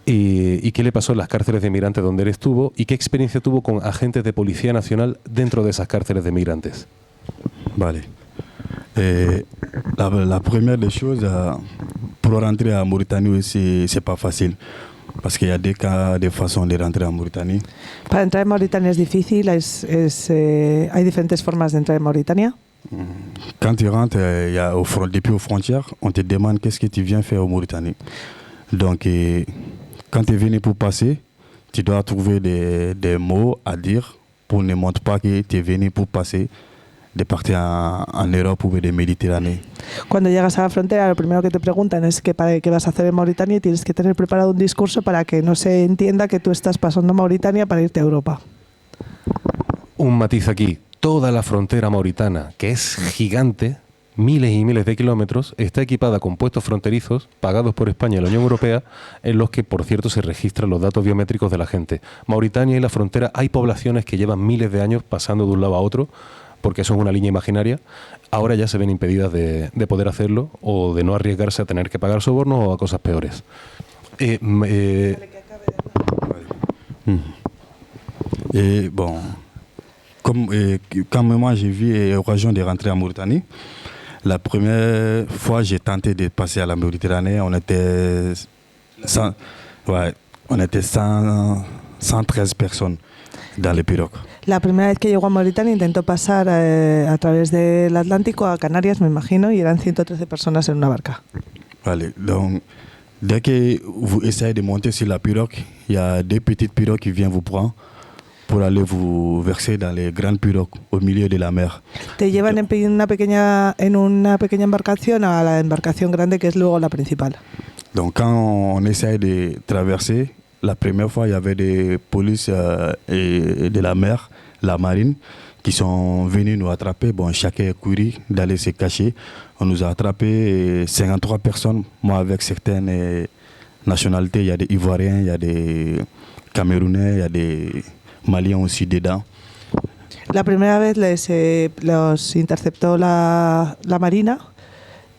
y qué le pasó en las cárceles de migrantes donde él estuvo, y qué experiencia tuvo con agentes de Policía Nacional dentro de esas cárceles de migrantes. Vale. La première des choses, pour rentrer en Mauritanie, c'est pas facile. Parce qu'il y a des façons de rentrer en Mauritanie. Para entrar en Mauritania es difícil, hay diferentes formas de entrar en Mauritania. Quand tu rentres, depuis aux frontières, on te demande qu'est-ce que tu viens faire en Mauritanie. Donc, quand tu es venu pour passer, tu dois trouver des mots à dire pour ne montrer pas que tu es venu pour passer, de partir en Europe ou de Méditerranée. Cuando llegas a la frontera, lo primero que te preguntan es qué vas a hacer en Mauritania y tienes que tener preparado un discurso para que no se entienda que tú estás pasando a Mauritania para irte a Europa. Un matiz aquí. Toda la frontera mauritana, que es gigante, miles y miles de kilómetros, está equipada con puestos fronterizos pagados por España y la Unión Europea, en los que, por cierto, se registran los datos biométricos de la gente. Mauritania y la frontera, hay poblaciones que llevan miles de años pasando de un lado a otro, porque eso es una línea imaginaria. Ahora ya se ven impedidas de poder hacerlo o de no arriesgarse a tener que pagar sobornos o a cosas peores. Bon, quand moi j'ai vu l'occasion de rentrer en Mauritanie, la première fois j'ai tenté de passer à la Méditerranée, on était 113 personnes dans les pirogues. La primera vez que llegó a Mauritania intentó pasar a través del Atlántico a Canarias, me imagino, y eran 113 personas en una barca. Vale, donc dès que vous essayez de monter sur la pirogue, il y a des petites pirogues qui viennent vous prendre pour aller vous verser dans les grandes pirogues au milieu de la mer. Te llevan en una pequeña embarcación a la embarcación grande que es luego la principal. Donc quand on essaye de traverser, la première fois il y avait des polices et de la mer, la marine, qui sont venus nous attraper. Bon, chacun a couru d'aller se cacher. On nous a attrapé 53 personnes, moi avec certaines nationalités. Il y a des Ivoiriens, il y a des Camerounais, il y a des Maliens aussi dedans. La primera vez los interceptó la Marina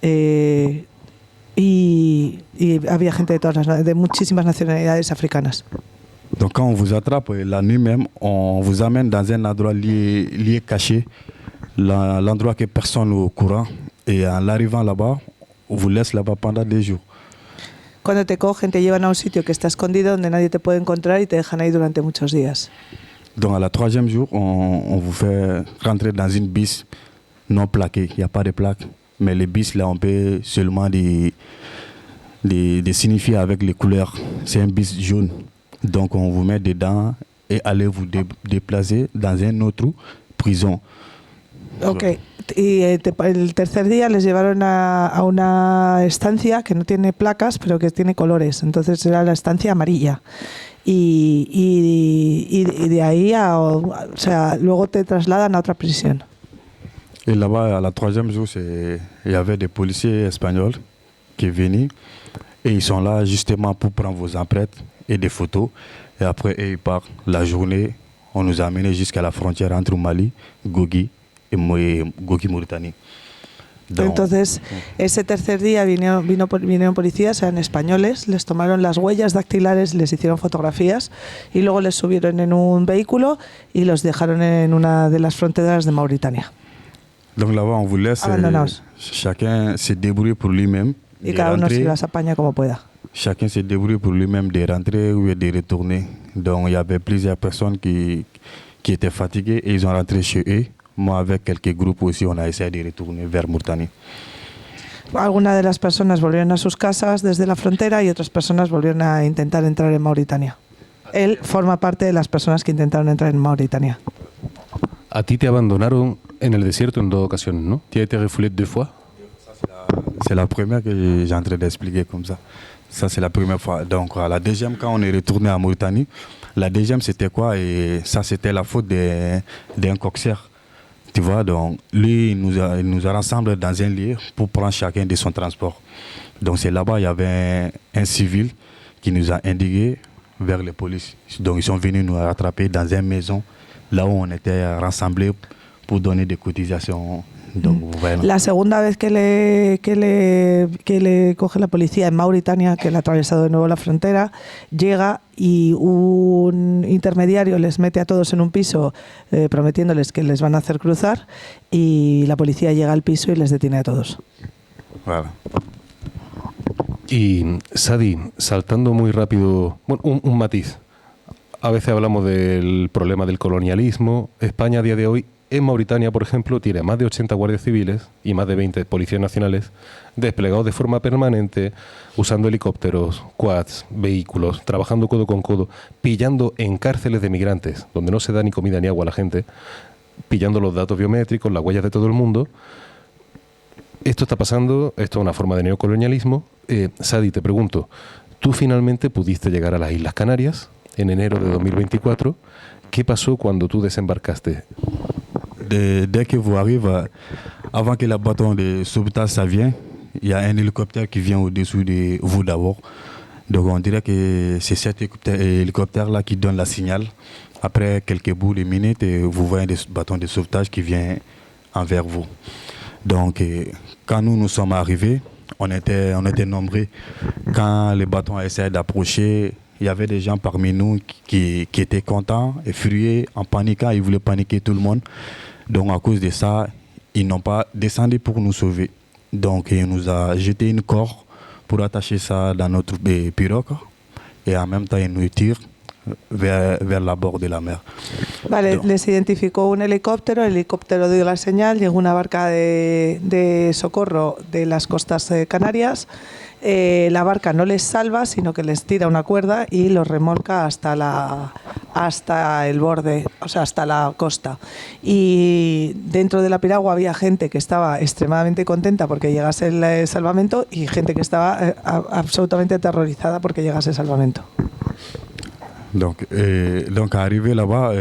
y había gente de muchísimas nacionalidades africanas. Donc quand on vous attrape la nuit même, on vous amène dans un endroit lié caché, l'endroit que personne au courant. Et en arrivant là-bas, on vous laisse là-bas pendant 2 jours. Cuando te cogen, te llevan a un sitio que está escondido donde nadie te puede encontrar y te dejan ahí durante muchos días. Donc à la 3e jour, on vous fait rentrer dans une bus non plaquée. Il n'y a pas de plaque, mais les bus là, on peut seulement de signifier avec les couleurs. C'est un bus jaune. Donc on vous met dedans et allez vous déplacer dans une autre prison. Ok, el tercer día les llevaron a una estancia que no tiene placas, pero que tiene colores. Entonces era la estancia amarilla. Y de ahí, o sea, luego te trasladan a otra prisión. Et là-bas, à la troisième jour, il y avait des policiers espagnols qui venaient et ils sont là justement pour prendre vos empreintes et des photos. Et après, ils partent la journée. On nous a amenés jusqu'à la frontière entre Mali, Gogi y Gogi, Mauritanie. Entonces, ese tercer día vinieron policías, eran españoles, les tomaron las huellas dactilares, les hicieron fotografías y luego les subieron en un vehículo y los dejaron en una de las fronteras de Mauritania. Donc là-bas, on vous laisse chacun se débrouiller pour lui-même. Y cada uno se las apaña como pueda. Chacun se débrouille pour lui-même de rentrer ou de retourner. Donc il y avait plusieurs personnes qui étaient fatiguées et ils ont rentré chez eux. Moi, avec quelques groupes aussi, on a essayé de retourner vers Mauritanie. Algunas de las personas volvieron a sus casas desde la frontera y otras personas volvieron a intentar entrar en Mauritania. Él forma parte de las personas que intentaron entrar en Mauritania. A ti te abandonaron en el desierto en 2 ocasiones, ¿no? Tu as été refoulé 2 fois. C'est la première que j'ai en train d'expliquer comme ça. Ça, c'est la première fois. Donc, la deuxième, quand on est retourné à Mauritanie, la deuxième, c'était quoi? Et ça, c'était la faute d'un coxeur. Tu vois, donc, lui, il nous a rassemblés dans un lieu pour prendre chacun de son transport. Donc, c'est là-bas, il y avait un civil qui nous a indiqué vers les polices. Donc, ils sont venus nous rattraper dans une maison, là où on était rassemblés pour donner des cotisations. Donc, bueno. La segunda vez que le coge la policía en Mauritania, que le ha atravesado de nuevo la frontera, llega y un intermediario les mete a todos en un piso prometiéndoles que les van a hacer cruzar y la policía llega al piso y les detiene a todos. Voilà. Y Sadi, saltando muy rápido, bueno, un matiz. A veces hablamos del problema del colonialismo. España a día de hoy, en Mauritania, por ejemplo, tiene más de 80 guardias civiles y más de 20 policías nacionales desplegados de forma permanente, usando helicópteros, quads, vehículos, trabajando codo con codo, pillando en cárceles de migrantes, donde no se da ni comida ni agua a la gente, pillando los datos biométricos, las huellas de todo el mundo. Esto está pasando, esto es una forma de neocolonialismo. Sadi, te pregunto, tú finalmente pudiste llegar a las Islas Canarias en enero de 2024. ¿Qué pasó cuando tú desembarcaste? Dès que vous arrivez, avant que le bâton de sauvetage ça vienne, il y a un hélicoptère qui vient au-dessus de vous d'abord. Donc on dirait que c'est cet hélicoptère-là qui donne la signal. Après quelques bouts de minutes, vous voyez des bâtons de sauvetage qui viennent envers vous. Donc quand nous sommes arrivés, on était nombreux. Quand les bâtons a essayé d'approcher, il y avait des gens parmi nous qui étaient contents, effrayés, en paniquant, ils voulaient paniquer tout le monde. Donc à cause de ça, ils n'ont pas descendu pour nous sauver. Donc il nous a jeté une corde pour attacher ça dans notre pirogue et en même temps ils nous tirent vers la bord de la mer. Vale, Donc, les identificó un helicóptero, el helicóptero dio la señal, llegó una barca de socorro de las costas canarias. La barca no les salva, sino que les tira una cuerda y los remolca hasta el borde, o sea, hasta la costa. Y dentro de la piragua había gente que estaba extremadamente contenta porque llegase el salvamento y gente que estaba absolutamente aterrorizada porque llegase el salvamento. Donc arrivé là-bas,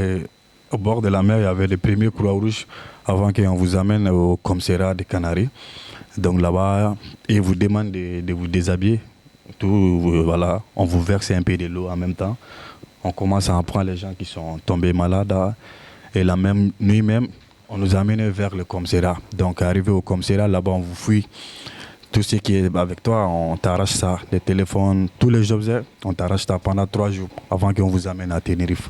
au bord de la mer, il y avait les premiers Croix-Rouges avant qu'on vous amène au commissariat des Canaries. Donc là-bas, ils vous demandent de vous déshabiller. Tout, voilà, on vous verse un peu de l'eau en même temps. On commence à prendre les gens qui sont tombés malades. Et la même nuit même, on nous a amenés vers le commissariat. Donc arrivé au commissariat, là-bas, on vous fouille. Tout ce qui est avec toi, on t'arrache ça. Les téléphones, tous les objets, on t'arrache ça pendant 3 jours avant qu'on vous amène à Tenerife.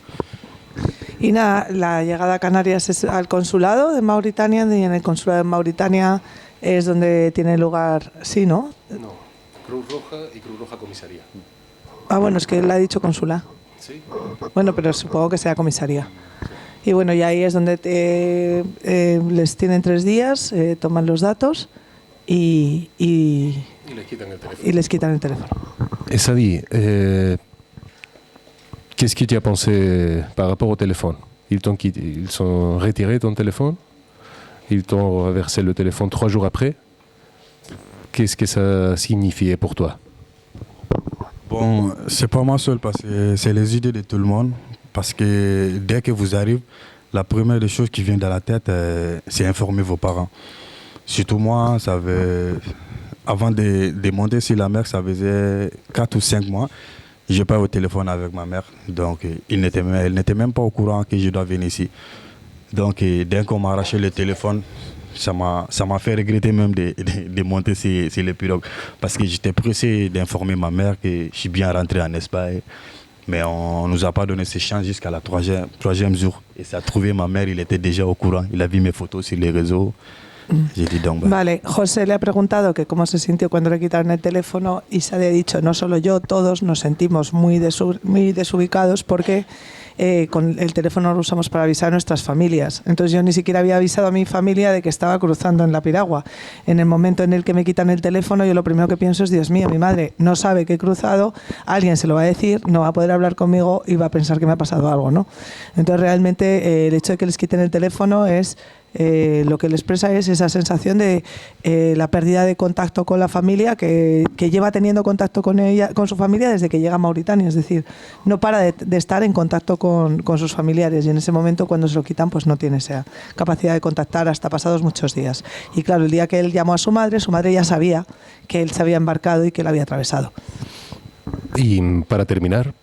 Y nada, la llegada a Canarias es al consulado de Mauritania y en el consulado de Mauritania es donde tiene lugar, sí, ¿no? No, Cruz Roja y Cruz Roja Comisaría. Ah, bueno, es que él ha dicho consulado. Sí. Bueno, pero supongo que sea comisaría. Y bueno, y ahí es donde les tienen 3 días, toman los datos y les quitan el teléfono. y les quitan el teléfono. Sadi, qu'est-ce que tu as pensé par rapport au téléphone? Ils ont retiré ton téléphone Ils t'ont versé le téléphone 3 jours après. Qu'est-ce que ça signifiait pour toi? Bon, c'est pas moi seul parce que c'est les idées de tout le monde. Parce que dès que vous arrivez, la première des choses qui vient dans la tête, c'est informer vos parents. Surtout moi, avant de monter sur la mer, ça faisait 4 ou 5 mois. Je parle au téléphone avec ma mère. Donc, elle n'était même pas au courant que je dois venir ici. Donc, dès qu'on m'a arraché le téléphone, ça m'a fait regretter même de monter sur les pirogues. Parce que j'étais pressé d'informer ma mère que je suis bien rentré en Espagne. Mais on ne nous a pas donné ces chances jusqu'à la troisième jour. Et ça a trouvé ma mère, il était déjà au courant. Il a vu mes photos sur les réseaux. J'ai dit donc, Vale, José le ha preguntado que cómo se sintió cuando le quitaron el teléfono y se ha dicho, no solo yo, todos nos sentimos muy desubicados porque con el teléfono lo usamos para avisar a nuestras familias. Entonces yo ni siquiera había avisado a mi familia de que estaba cruzando en la piragua. En el momento en el que me quitan el teléfono, yo lo primero que pienso es, Dios mío, mi madre no sabe que he cruzado, alguien se lo va a decir, no va a poder hablar conmigo y va a pensar que me ha pasado algo, ¿no? Entonces realmente el hecho de que les quiten el teléfono es... lo que le expresa es esa sensación de la pérdida de contacto con la familia que lleva teniendo contacto con su familia desde que llega a Mauritania, es decir, no para de estar en contacto con sus familiares y en ese momento cuando se lo quitan pues no tiene esa capacidad de contactar hasta pasados muchos días. Y claro, el día que él llamó a su madre ya sabía que él se había embarcado y que lo había atravesado. Y para terminar,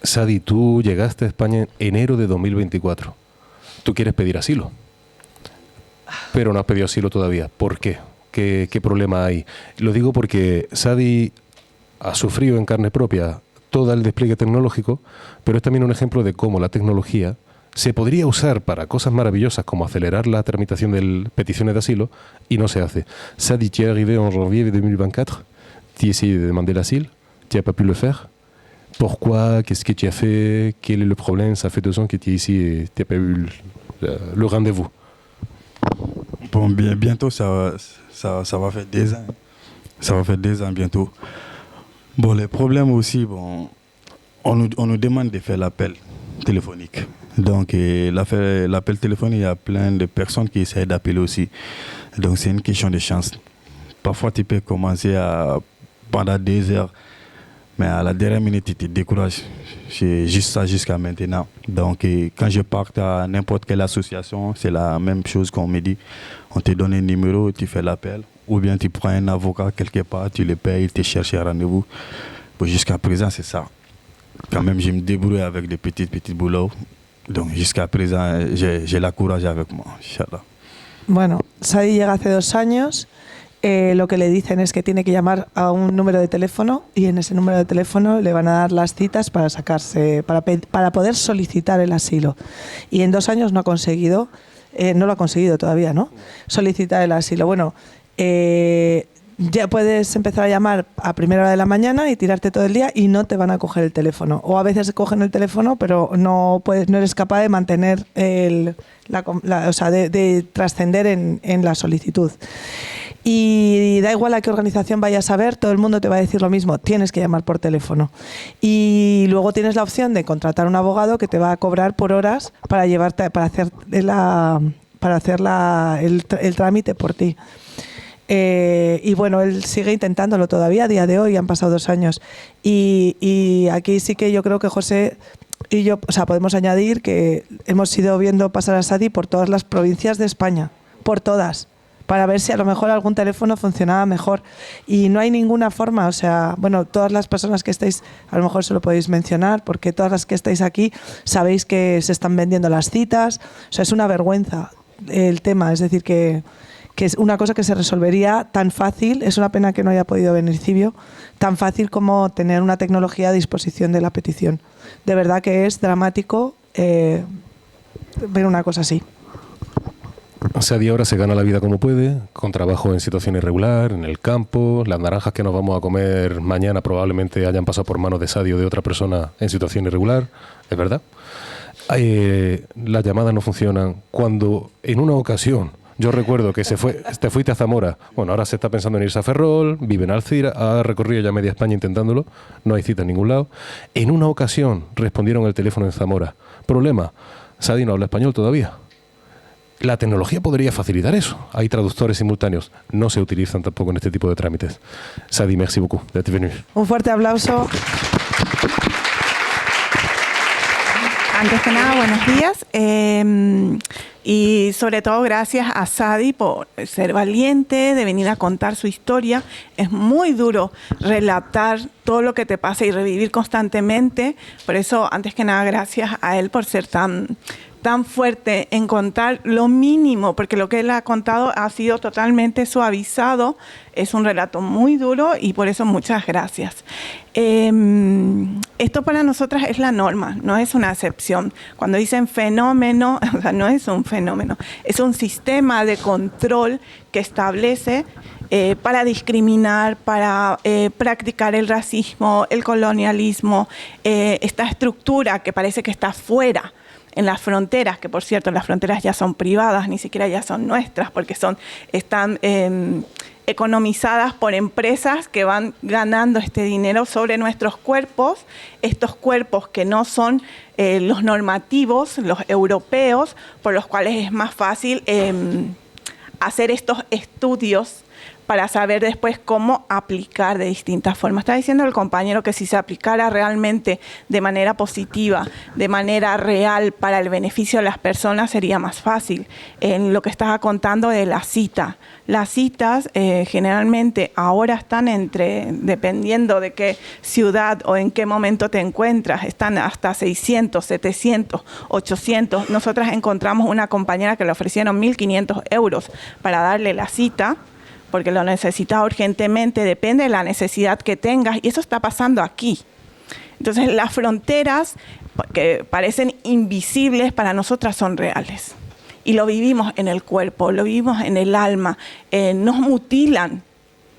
Sadi, tú llegaste a España en enero de 2024. Tú quieres pedir asilo, pero no has pedido asilo todavía. ¿Por qué? ¿Qué problema hay? Lo digo porque Sadi ha sufrido en carne propia todo el despliegue tecnológico, pero es también un ejemplo de cómo la tecnología se podría usar para cosas maravillosas como acelerar la tramitación de peticiones de asilo y no se hace. Sadi, tu es arrivé en janvier de 2024, tu as essayé de demander l'asile, tu n'as pas pu le faire. Pourquoi? Qu'est-ce que tu as fait? Quel est le problème? Ça fait 2 ans que tu es ici et tu n'as pas eu le rendez-vous. Bon, bientôt, ça va faire 2 ans. Ça va faire 2 ans bientôt. Bon, les problèmes aussi, bon, on nous demande de faire l'appel téléphonique. Donc, l'appel téléphonique, il y a plein de personnes qui essaient d'appeler aussi. Donc, c'est une question de chance. Parfois, tu peux commencer pendant 2 heures, mais à la dernière minute, tu te décourages. C'est juste ça jusqu'à maintenant. Donc, quand je pars à n'importe quelle association, c'est la même chose qu'on me dit. On te donne un numéro, tu fais l'appel. Ou bien tu prends un avocat quelque part, tu le payes, il te cherche un rendez-vous. Bon, jusqu'à présent, c'est ça. Quand même, je me débrouille avec des petits boulots. Donc, jusqu'à présent, j'ai la courage avec moi, Inch'Allah. Bueno, Sadi llega hace 2 años. Lo que le dicen es que tiene que llamar a un número de teléfono y en ese número de teléfono le van a dar las citas para para poder solicitar el asilo. Y en 2 años no ha conseguido, no lo ha conseguido todavía, ¿no? Solicitar el asilo. Bueno, ya puedes empezar a llamar a primera hora de la mañana y tirarte todo el día y no te van a coger el teléfono. O a veces cogen el teléfono, pero no eres capaz de mantener de trascender en la solicitud. Y da igual a qué organización vayas a ver, todo el mundo te va a decir lo mismo, tienes que llamar por teléfono. Y luego tienes la opción de contratar a un abogado que te va a cobrar por horas para llevarte, para hacer el trámite por ti. Y bueno, él sigue intentándolo todavía a día de hoy, han pasado 2 años. Y aquí sí que yo creo que José y yo, podemos añadir que hemos ido viendo pasar a Sadi por todas las provincias de España, por todas, para ver si a lo mejor algún teléfono funcionaba mejor. Y no hay ninguna forma, bueno, todas las personas que estáis, a lo mejor se lo podéis mencionar, porque todas las que estáis aquí sabéis que se están vendiendo las citas. Es una vergüenza el tema, es decir, que es una cosa que se resolvería tan fácil, es una pena que no haya podido venir Cibio, tan fácil como tener una tecnología a disposición de la petición. De verdad que es dramático ver una cosa así. Sadi ahora se gana la vida como puede, con trabajo en situación irregular, en el campo. Las naranjas que nos vamos a comer mañana probablemente hayan pasado por manos de Sadi o de otra persona en situación irregular, es verdad. Las llamadas no funcionan. Cuando en una ocasión, yo recuerdo que te fuiste a Zamora, bueno, ahora se está pensando en irse a Ferrol, vive en Alcira, ha recorrido ya media España intentándolo, no hay cita en ningún lado. En una ocasión respondieron el teléfono en Zamora. Problema, Sadi no habla español todavía. La tecnología podría facilitar eso. Hay traductores simultáneos. No se utilizan tampoco en este tipo de trámites. Sadi, merci beaucoup d'être venu. Un fuerte aplauso. Antes que nada, buenos días. Y sobre todo gracias a Sadi por ser valiente, de venir a contar su historia. Es muy duro relatar todo lo que te pasa y revivir constantemente. Por eso, antes que nada, gracias a él por ser tan fuerte en contar lo mínimo, porque lo que él ha contado ha sido totalmente suavizado. Es un relato muy duro y por eso muchas gracias. Esto para nosotras es la norma, no es una excepción. Cuando dicen fenómeno, o sea, no es un fenómeno, es un sistema de control que establece para discriminar, para practicar el racismo, el colonialismo, esta estructura que parece que está fuera en las fronteras, que por cierto las fronteras ya son privadas, ni siquiera ya son nuestras, porque están economizadas por empresas que van ganando este dinero sobre nuestros cuerpos, estos cuerpos que no son los normativos, los europeos, por los cuales es más fácil hacer estos estudios para saber después cómo aplicar de distintas formas. Está diciendo el compañero que si se aplicara realmente de manera positiva, de manera real para el beneficio de las personas sería más fácil. En lo que estaba contando de la cita. Las citas generalmente ahora están dependiendo de qué ciudad o en qué momento te encuentras, están hasta 600, 700, 800. Nosotras encontramos una compañera que le ofrecieron 1.500 euros para darle la cita, porque lo necesitas urgentemente, depende de la necesidad que tengas, y eso está pasando aquí. Entonces, las fronteras que parecen invisibles para nosotras son reales. Y lo vivimos en el cuerpo, lo vivimos en el alma, nos mutilan.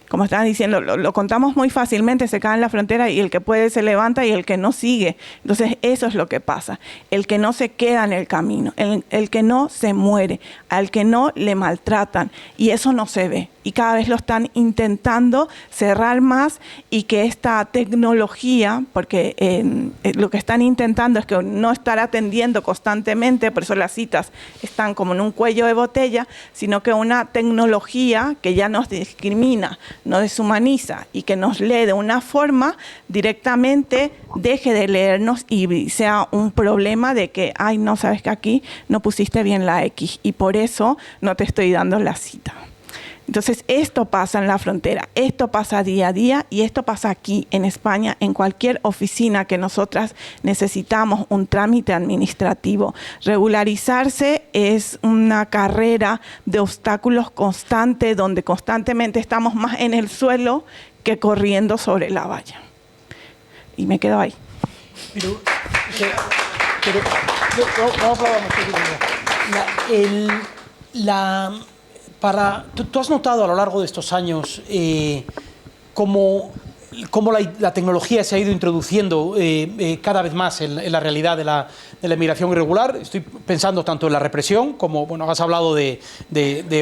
Como estaban diciendo, lo contamos muy fácilmente, se cae en la frontera y el que puede se levanta y el que no sigue. Entonces eso es lo que pasa, el que no se queda en el camino, el que no se muere, al que no le maltratan y eso no se ve. Y cada vez lo están intentando cerrar más y que esta tecnología, porque lo que están intentando es que no estar atendiendo constantemente, por eso las citas están como en un cuello de botella, sino que una tecnología que ya nos discrimina, nos deshumaniza y que nos lee de una forma directamente deje de leernos y sea un problema de que, ay, no, sabes que aquí no pusiste bien la X y por eso no te estoy dando la cita. Entonces, esto pasa en la frontera, esto pasa día a día y esto pasa aquí en España, en cualquier oficina que nosotras necesitamos un trámite administrativo. Regularizarse es una carrera de obstáculos constante, donde constantemente estamos más en el suelo que corriendo sobre la valla. Y me quedo ahí. No aplaudamos. ¿Tú has notado a lo largo de estos años cómo la tecnología se ha ido introduciendo cada vez más en la realidad de la inmigración irregular? Estoy pensando tanto en la represión, como bueno, has hablado de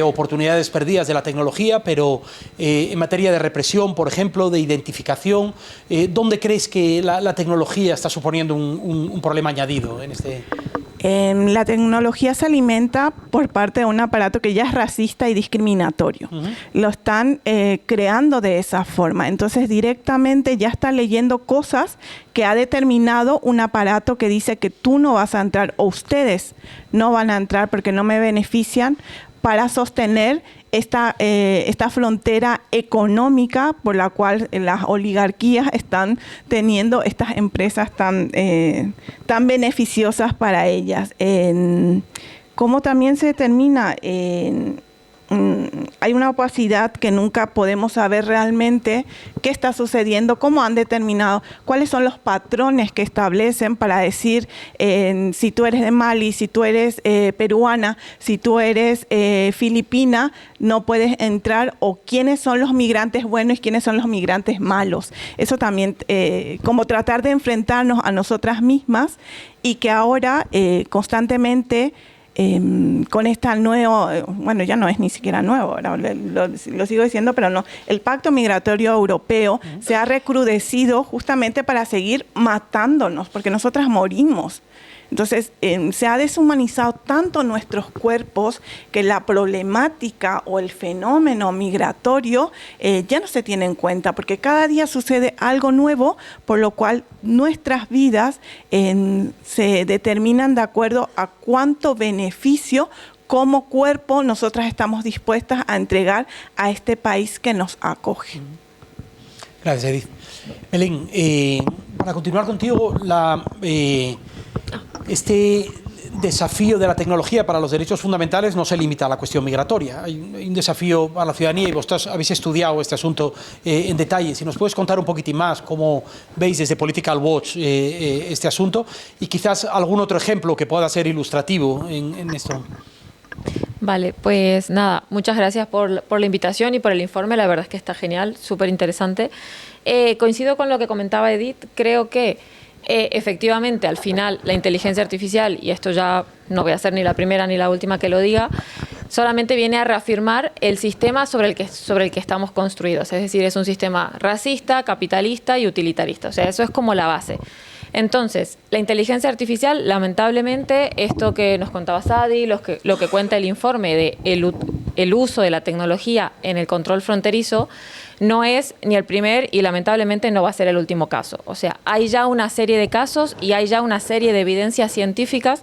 oportunidades perdidas de la tecnología, pero en materia de represión, por ejemplo, de identificación, ¿dónde crees que la tecnología está suponiendo un problema añadido en este? La tecnología se alimenta por parte de un aparato que ya es racista y discriminatorio. Lo están creando de esa forma. Entonces, directamente ya está leyendo cosas que ha determinado un aparato que dice que tú no vas a entrar o ustedes no van a entrar porque no me benefician, para sostener esta frontera económica por la cual las oligarquías están teniendo estas empresas tan beneficiosas para ellas. ¿Cómo también se determina? Hay una opacidad que nunca podemos saber realmente qué está sucediendo, cómo han determinado, cuáles son los patrones que establecen para decir si tú eres de Mali, si tú eres peruana, si tú eres filipina, no puedes entrar, o quiénes son los migrantes buenos y quiénes son los migrantes malos. Eso también, como tratar de enfrentarnos a nosotras mismas y que ahora constantemente con esta nueva, bueno, ya no es ni siquiera nuevo, ahora lo sigo diciendo, pero no, el Pacto Migratorio Europeo se ha recrudecido justamente para seguir matándonos, porque nosotras morimos. Entonces, se ha deshumanizado tanto nuestros cuerpos que la problemática o el fenómeno migratorio ya no se tiene en cuenta, porque cada día sucede algo nuevo, por lo cual nuestras vidas se determinan de acuerdo a cuánto beneficio como cuerpo nosotras estamos dispuestas a entregar a este país que nos acoge. Gracias, Edith. Belén, para continuar contigo, este desafío de la tecnología para los derechos fundamentales no se limita a la cuestión migratoria. Hay un desafío a la ciudadanía y vosotros habéis estudiado este asunto en detalle. Si nos puedes contar un poquitín más cómo veis desde Political Watch este asunto y quizás algún otro ejemplo que pueda ser ilustrativo en esto. Vale, pues nada, muchas gracias por la invitación y por el informe, la verdad es que está genial, súper interesante. Coincido con lo que comentaba Edith, creo que efectivamente al final la inteligencia artificial, y esto ya no voy a ser ni la primera ni la última que lo diga, solamente viene a reafirmar el sistema sobre el que estamos construidos, es decir, es un sistema racista, capitalista y utilitarista, o sea, eso es como la base. Entonces, la inteligencia artificial, lamentablemente, esto que nos contaba Sadi, lo que cuenta el informe de el uso de la tecnología en el control fronterizo, no es ni el primer y lamentablemente no va a ser el último caso. O sea, hay ya una serie de casos y hay ya una serie de evidencias científicas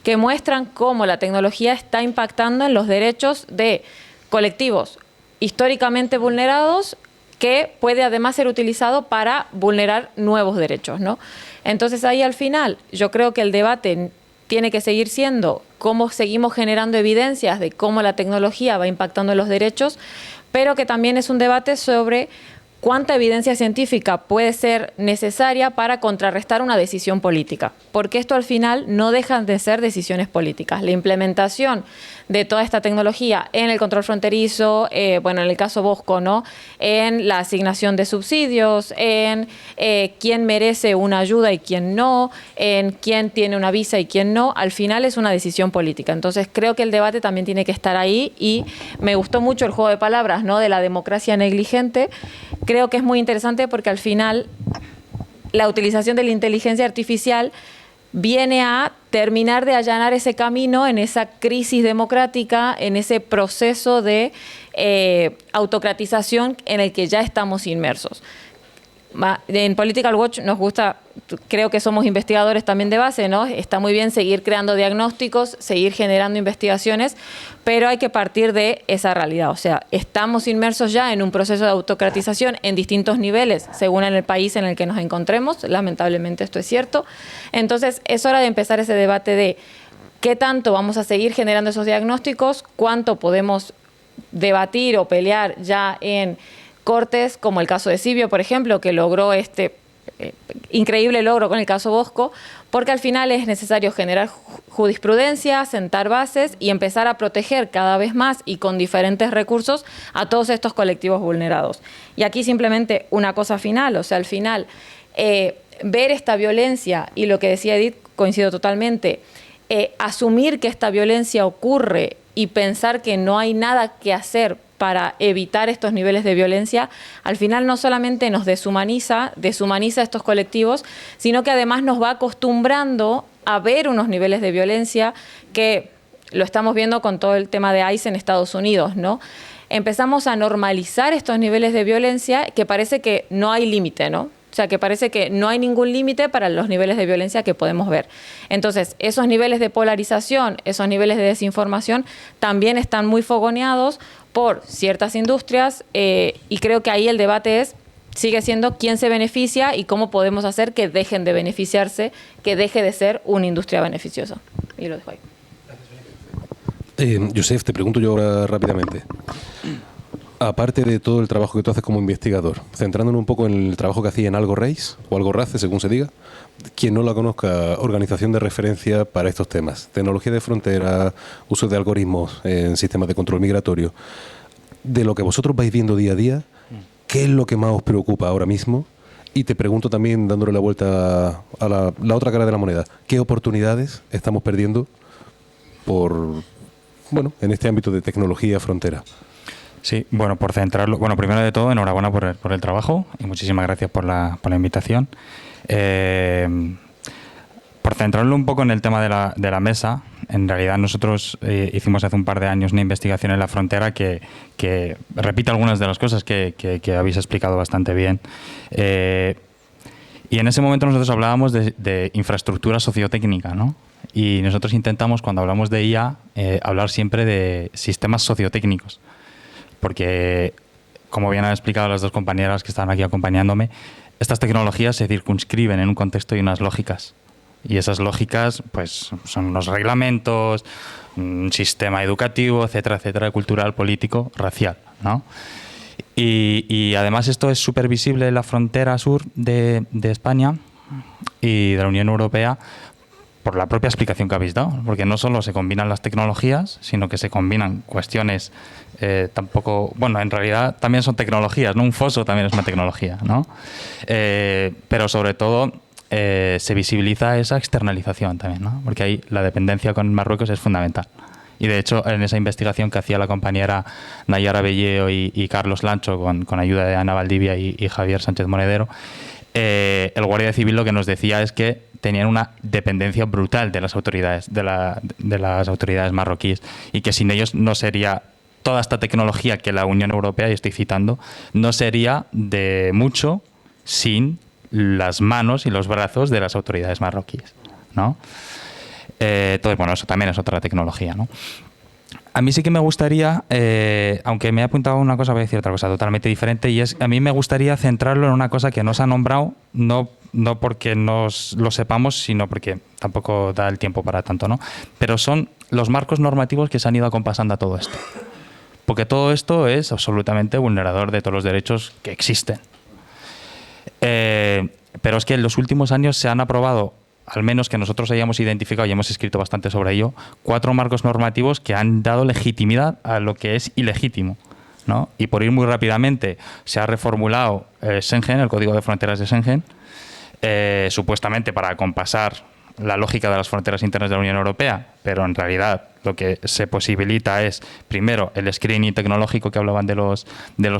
que muestran cómo la tecnología está impactando en los derechos de colectivos históricamente vulnerados, que puede además ser utilizado para vulnerar nuevos derechos, ¿no? Entonces ahí al final yo creo que el debate tiene que seguir siendo cómo seguimos generando evidencias de cómo la tecnología va impactando en los derechos, pero que también es un debate sobre cuánta evidencia científica puede ser necesaria para contrarrestar una decisión política, porque esto al final no dejan de ser decisiones políticas. La implementación de toda esta tecnología en el control fronterizo, bueno, en el caso Bosco, ¿no? En la asignación de subsidios, en quién merece una ayuda y quién no, en quién tiene una visa y quién no, al final es una decisión política. Entonces creo que el debate también tiene que estar ahí y me gustó mucho el juego de palabras, ¿no? De la democracia negligente. Creo que es muy interesante porque al final la utilización de la inteligencia artificial viene a terminar de allanar ese camino en esa crisis democrática, en ese proceso de autocratización en el que ya estamos inmersos. En Political Watch nos gusta, creo que somos investigadores también de base, ¿no? Está muy bien seguir creando diagnósticos, seguir generando investigaciones, pero hay que partir de esa realidad. O sea, estamos inmersos ya en un proceso de autocratización en distintos niveles, según en el país en el que nos encontremos. Lamentablemente esto es cierto. Entonces, es hora de empezar ese debate de qué tanto vamos a seguir generando esos diagnósticos, cuánto podemos debatir o pelear ya en cortes, como el caso de Sibio, por ejemplo, que logró este increíble logro con el caso Bosco, porque al final es necesario generar jurisprudencia, sentar bases y empezar a proteger cada vez más y con diferentes recursos a todos estos colectivos vulnerados. Y aquí simplemente una cosa final, o sea, al final ver esta violencia y lo que decía Edith, coincido totalmente, asumir que esta violencia ocurre y pensar que no hay nada que hacer para evitar estos niveles de violencia, al final no solamente nos deshumaniza a estos colectivos, sino que además nos va acostumbrando a ver unos niveles de violencia que lo estamos viendo con todo el tema de ICE en Estados Unidos, ¿no? Empezamos a normalizar estos niveles de violencia que parece que no hay límite, ¿no? O sea, que parece que no hay ningún límite para los niveles de violencia que podemos ver. Entonces, esos niveles de polarización, esos niveles de desinformación también están muy fogoneados por ciertas industrias y creo que ahí el debate sigue siendo quién se beneficia y cómo podemos hacer que dejen de beneficiarse, que deje de ser una industria beneficiosa. Y lo dejo ahí. Josep, te pregunto yo ahora rápidamente. Aparte de todo el trabajo que tú haces como investigador, centrándonos un poco en el trabajo que hacía en Algo Race, o Algo Race, según se diga, quien no la conozca, organización de referencia para estos temas, tecnología de frontera, uso de algoritmos en sistemas de control migratorio, de lo que vosotros vais viendo día a día, ¿qué es lo que más os preocupa ahora mismo? Y te pregunto también, dándole la vuelta a la otra cara de la moneda, ¿qué oportunidades estamos perdiendo en este ámbito de tecnología frontera? Sí, bueno, por centrarlo. Bueno, primero de todo, enhorabuena por el trabajo y muchísimas gracias por la invitación. Por por centrarlo un poco en el tema de la mesa, en realidad nosotros hicimos hace un par de años una investigación en la frontera que repite algunas de las cosas que habéis explicado bastante bien. Y en ese momento nosotros hablábamos de infraestructura sociotécnica, ¿no? Y nosotros intentamos, cuando hablamos de IA, hablar siempre de sistemas sociotécnicos. Porque, como bien han explicado las dos compañeras que están aquí acompañándome, estas tecnologías se circunscriben en un contexto y unas lógicas. Y esas lógicas pues, son los reglamentos, un sistema educativo, etcétera, etcétera, cultural, político, racial, ¿no? Y además esto es súper visible en la frontera sur de España y de la Unión Europea por la propia explicación que habéis dado, porque no solo se combinan las tecnologías, sino que se combinan cuestiones tampoco... Bueno, en realidad también son tecnologías, ¿no? Un foso también es una tecnología, ¿no? Pero sobre todo se visibiliza esa externalización también, ¿no? Porque ahí la dependencia con Marruecos es fundamental. Y de hecho, en esa investigación que hacía la compañera Nayara Belleo y Carlos Lancho con ayuda de Ana Valdivia y Javier Sánchez Monedero, el guardia civil lo que nos decía es que tenían una dependencia brutal de las autoridades, de las autoridades marroquíes, y que sin ellos no sería toda esta tecnología que la Unión Europea, y estoy citando, no sería de mucho sin las manos y los brazos de las autoridades marroquíes, ¿no? Entonces, bueno, eso también es otra tecnología, ¿no? A mí sí que me gustaría, aunque me he apuntado una cosa, voy a decir otra cosa totalmente diferente, y es, a mí me gustaría centrarlo en una cosa que no se ha nombrado, no porque nos lo sepamos, sino porque tampoco da el tiempo para tanto, ¿no? Pero son los marcos normativos que se han ido acompasando a todo esto. Porque todo esto es absolutamente vulnerador de todos los derechos que existen. Pero es que en los últimos años se han aprobado, al menos que nosotros hayamos identificado y hemos escrito bastante sobre ello, 4 marcos normativos que han dado legitimidad a lo que es ilegítimo, ¿no? Y por ir muy rápidamente, se ha reformulado Schengen, el Código de Fronteras de Schengen, supuestamente para acompasar la lógica de las fronteras internas de la Unión Europea, pero en realidad lo que se posibilita es, primero, el screening tecnológico que hablaban de los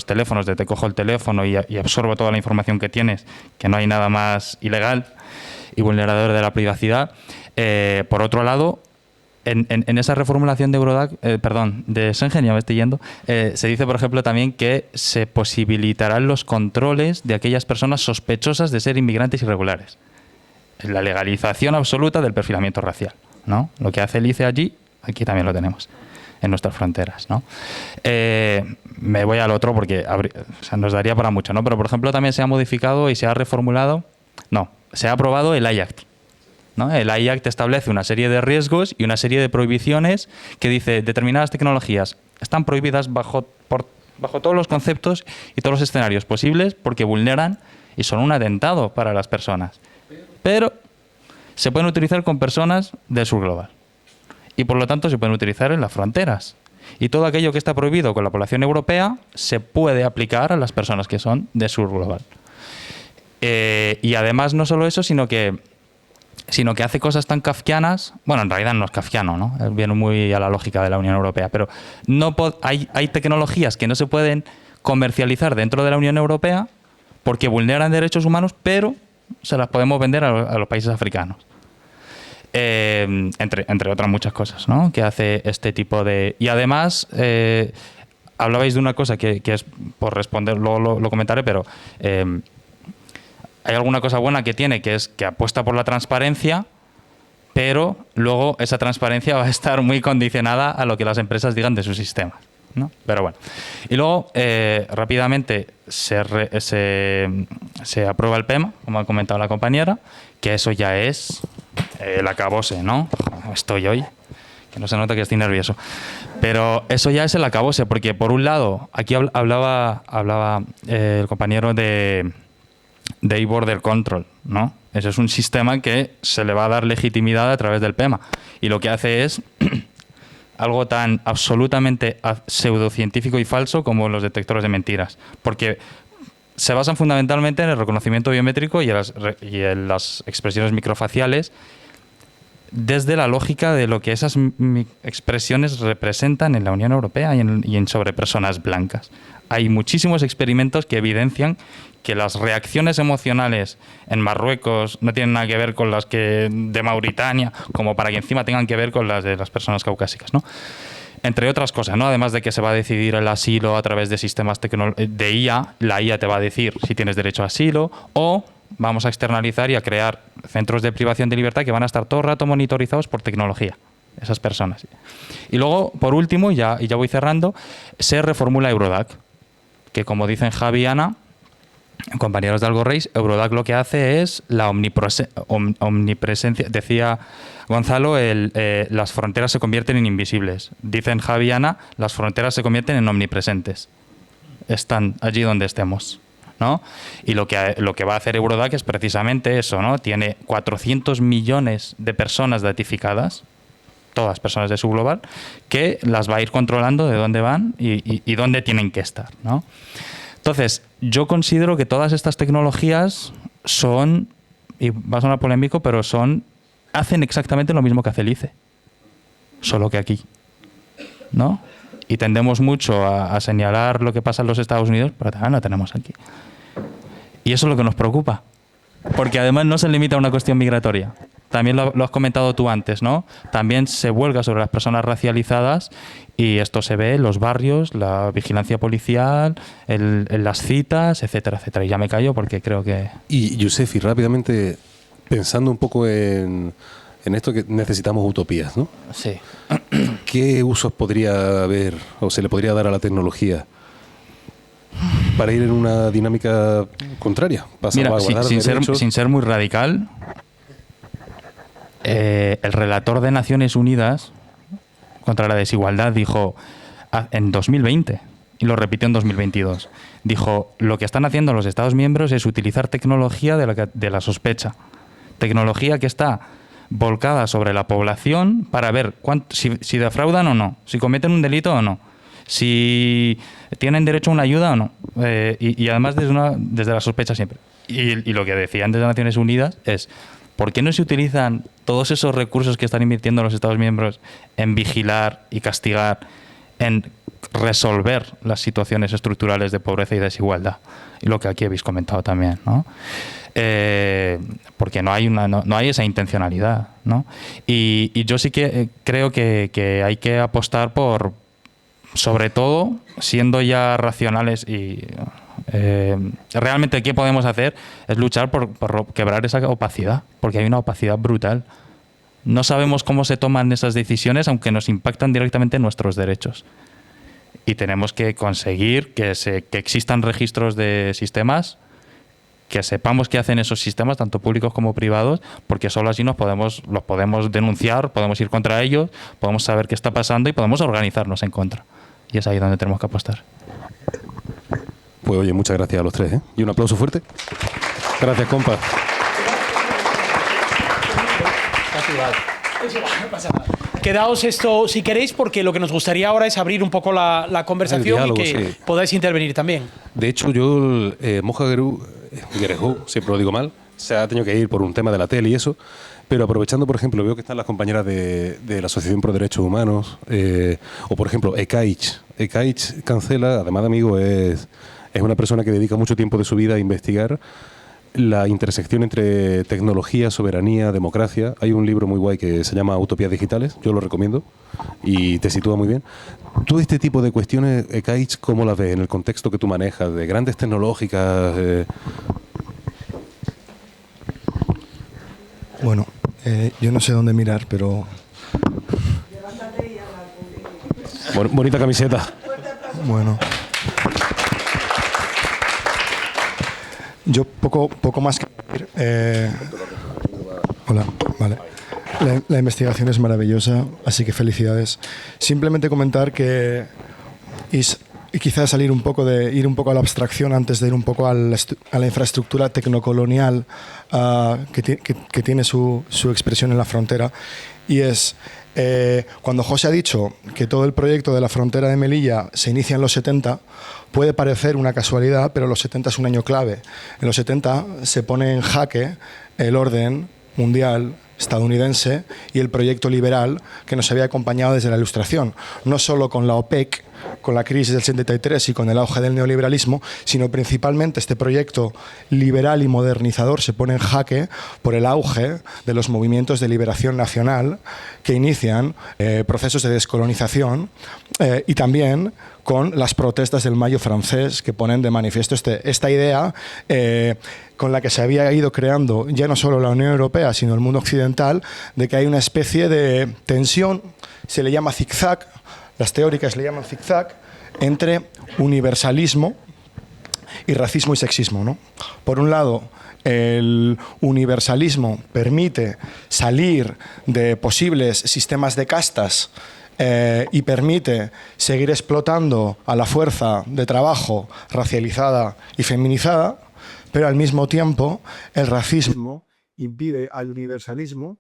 teléfonos, de te cojo el teléfono y absorbo toda la información que tienes, que no hay nada más ilegal y vulnerador de la privacidad. Por otro lado, en esa reformulación de Eurodac, de Schengen, ya me estoy yendo, se dice, por ejemplo, también que se posibilitarán los controles de aquellas personas sospechosas de ser inmigrantes irregulares. La legalización absoluta del perfilamiento racial, ¿no? Lo que hace el ICE allí, aquí también lo tenemos, en nuestras fronteras, ¿no? Me voy al otro porque nos daría para mucho, ¿no? Pero, por ejemplo, también se ha modificado y se ha reformulado, se ha aprobado el AI Act, ¿no? El AI Act establece una serie de riesgos y una serie de prohibiciones que dice determinadas tecnologías están prohibidas bajo todos los conceptos y todos los escenarios posibles porque vulneran y son un atentado para las personas. Pero se pueden utilizar con personas del sur global y por lo tanto se pueden utilizar en las fronteras. Y todo aquello que está prohibido con la población europea se puede aplicar a las personas que son del sur global. Y además no solo eso, sino que hace cosas tan kafkianas. Bueno, en realidad no es kafkiano, ¿no? Viene muy a la lógica de la Unión Europea, pero hay tecnologías que no se pueden comercializar dentro de la Unión Europea porque vulneran derechos humanos, pero se las podemos vender a los países africanos. Entre otras muchas cosas, ¿no? Que hace este tipo de... Y además, hablabais de una cosa que es, por responder, luego lo comentaré, pero hay alguna cosa buena que tiene, que es que apuesta por la transparencia, pero luego esa transparencia va a estar muy condicionada a lo que las empresas digan de sus sistemas, ¿no? Pero bueno. Y luego, rápidamente, se aprueba el PEMA, como ha comentado la compañera, que eso ya es el acabose, ¿no? Estoy hoy, que no se nota que estoy nervioso. Pero eso ya es el acabose, porque por un lado, aquí hablaba el compañero de e-border control, ¿no? Ese es un sistema que se le va a dar legitimidad a través del PEMA. Y lo que hace es algo tan absolutamente pseudocientífico y falso como los detectores de mentiras. Porque se basan fundamentalmente en el reconocimiento biométrico y en las expresiones microfaciales desde la lógica de lo que esas expresiones representan en la Unión Europea y sobre personas blancas. Hay muchísimos experimentos que evidencian que las reacciones emocionales en Marruecos no tienen nada que ver con las que de Mauritania, como para que encima tengan que ver con las de las personas caucásicas, ¿no? Entre otras cosas, ¿no? Además de que se va a decidir el asilo a través de sistemas de IA, la IA te va a decir si tienes derecho a asilo, o vamos a externalizar y a crear centros de privación de libertad que van a estar todo el rato monitorizados por tecnología, esas personas. Y luego, por último, y ya voy cerrando, se reformula Eurodac, que como dicen Javi y Ana, compañeros de Algo Reis, Eurodac lo que hace es la omnipresencia. Decía Gonzalo, las fronteras se convierten en invisibles. Dicen Javi y Ana, las fronteras se convierten en omnipresentes. Están allí donde estemos, ¿no? Y lo que va a hacer Eurodac es precisamente eso, ¿no? Tiene 400 millones de personas datificadas, todas personas de su global, que las va a ir controlando de dónde van y dónde tienen que estar, ¿no? Entonces, yo considero que todas estas tecnologías son, y va a sonar polémico, pero hacen exactamente lo mismo que hace el ICE, solo que aquí, ¿no? Y tendemos mucho a señalar lo que pasa en los Estados Unidos, pero también lo tenemos aquí. Y eso es lo que nos preocupa, porque además no se limita a una cuestión migratoria. También lo has comentado tú antes, ¿no? También se vuelca sobre las personas racializadas y esto se ve en los barrios, la vigilancia policial, en las citas, etcétera, etcétera. Y ya me callo porque creo que... Y Yosefi, rápidamente, pensando un poco en esto que necesitamos utopías, ¿no? Sí. ¿Qué usos podría haber o se le podría dar a la tecnología para ir en una dinámica contraria? Mira, sin ser muy radical... el relator de Naciones Unidas contra la desigualdad dijo en 2020, y lo repitió en 2022, dijo, lo que están haciendo los Estados miembros es utilizar tecnología de la sospecha, tecnología que está volcada sobre la población para ver si defraudan o no, si cometen un delito o no, si tienen derecho a una ayuda o no, y además desde la sospecha siempre. Y lo que decían desde Naciones Unidas es, ¿por qué no se utilizan todos esos recursos que están invirtiendo los Estados miembros en vigilar y castigar, en resolver las situaciones estructurales de pobreza y desigualdad? Y lo que aquí habéis comentado también, ¿no? Porque no hay esa intencionalidad, ¿no? Y yo sí que creo que hay que apostar por, sobre todo, siendo ya racionales y... realmente ¿qué podemos hacer? Es luchar por quebrar esa opacidad, porque hay una opacidad brutal. No sabemos cómo se toman esas decisiones, aunque nos impactan directamente en nuestros derechos. Y tenemos que conseguir que existan registros de sistemas, que sepamos qué hacen esos sistemas, tanto públicos como privados, porque solo así los podemos denunciar, podemos ir contra ellos, podemos saber qué está pasando y podemos organizarnos en contra. Y es ahí donde tenemos que apostar. Pues oye, muchas gracias a los tres, ¿eh? Y un aplauso fuerte. Gracias, compa. Quedaos esto, si queréis, porque lo que nos gustaría ahora es abrir un poco la conversación diálogo, y que sí. podáis intervenir también. De hecho, yo, Moja Guerrero, siempre lo digo mal, se ha tenido que ir por un tema de la tele y eso, pero aprovechando, por ejemplo, veo que están las compañeras de la Asociación Pro Derechos Humanos, o por ejemplo, Ekaich. Ekaich Cancela, además de amigo, es una persona que dedica mucho tiempo de su vida a investigar la intersección entre tecnología, soberanía, democracia. Hay un libro muy guay que se llama Utopías Digitales, yo lo recomiendo y te sitúa muy bien. Todo este tipo de cuestiones, Ekaich, ¿cómo las ves en el contexto que tú manejas, de grandes tecnológicas? Bueno, yo no sé dónde mirar, pero... Bonita camiseta. Bueno... Yo poco más que decir. Hola, vale. La investigación es maravillosa, así que felicidades. Simplemente comentar que y quizás ir un poco a la abstracción antes de ir un poco a la infraestructura tecnocolonial que tiene su expresión en la frontera, y es cuando José ha dicho que todo el proyecto de la frontera de Melilla se inicia en los 70, puede parecer una casualidad, pero los 70 es un año clave. En los 70 se pone en jaque el orden mundial, estadounidense y el proyecto liberal que nos había acompañado desde la Ilustración, no solo con la OPEC, con la crisis del 73 y con el auge del neoliberalismo, sino principalmente este proyecto liberal y modernizador se pone en jaque por el auge de los movimientos de liberación nacional que inician procesos de descolonización y también con las protestas del Mayo francés que ponen de manifiesto esta idea con la que se había ido creando ya no solo la Unión Europea, sino el mundo occidental, de que hay una especie de tensión, se le llama zigzag, las teóricas le llaman zigzag, entre universalismo y racismo y sexismo, ¿no? Por un lado, el universalismo permite salir de posibles sistemas de castas y permite seguir explotando a la fuerza de trabajo racializada y feminizada, pero al mismo tiempo el racismo impide al universalismo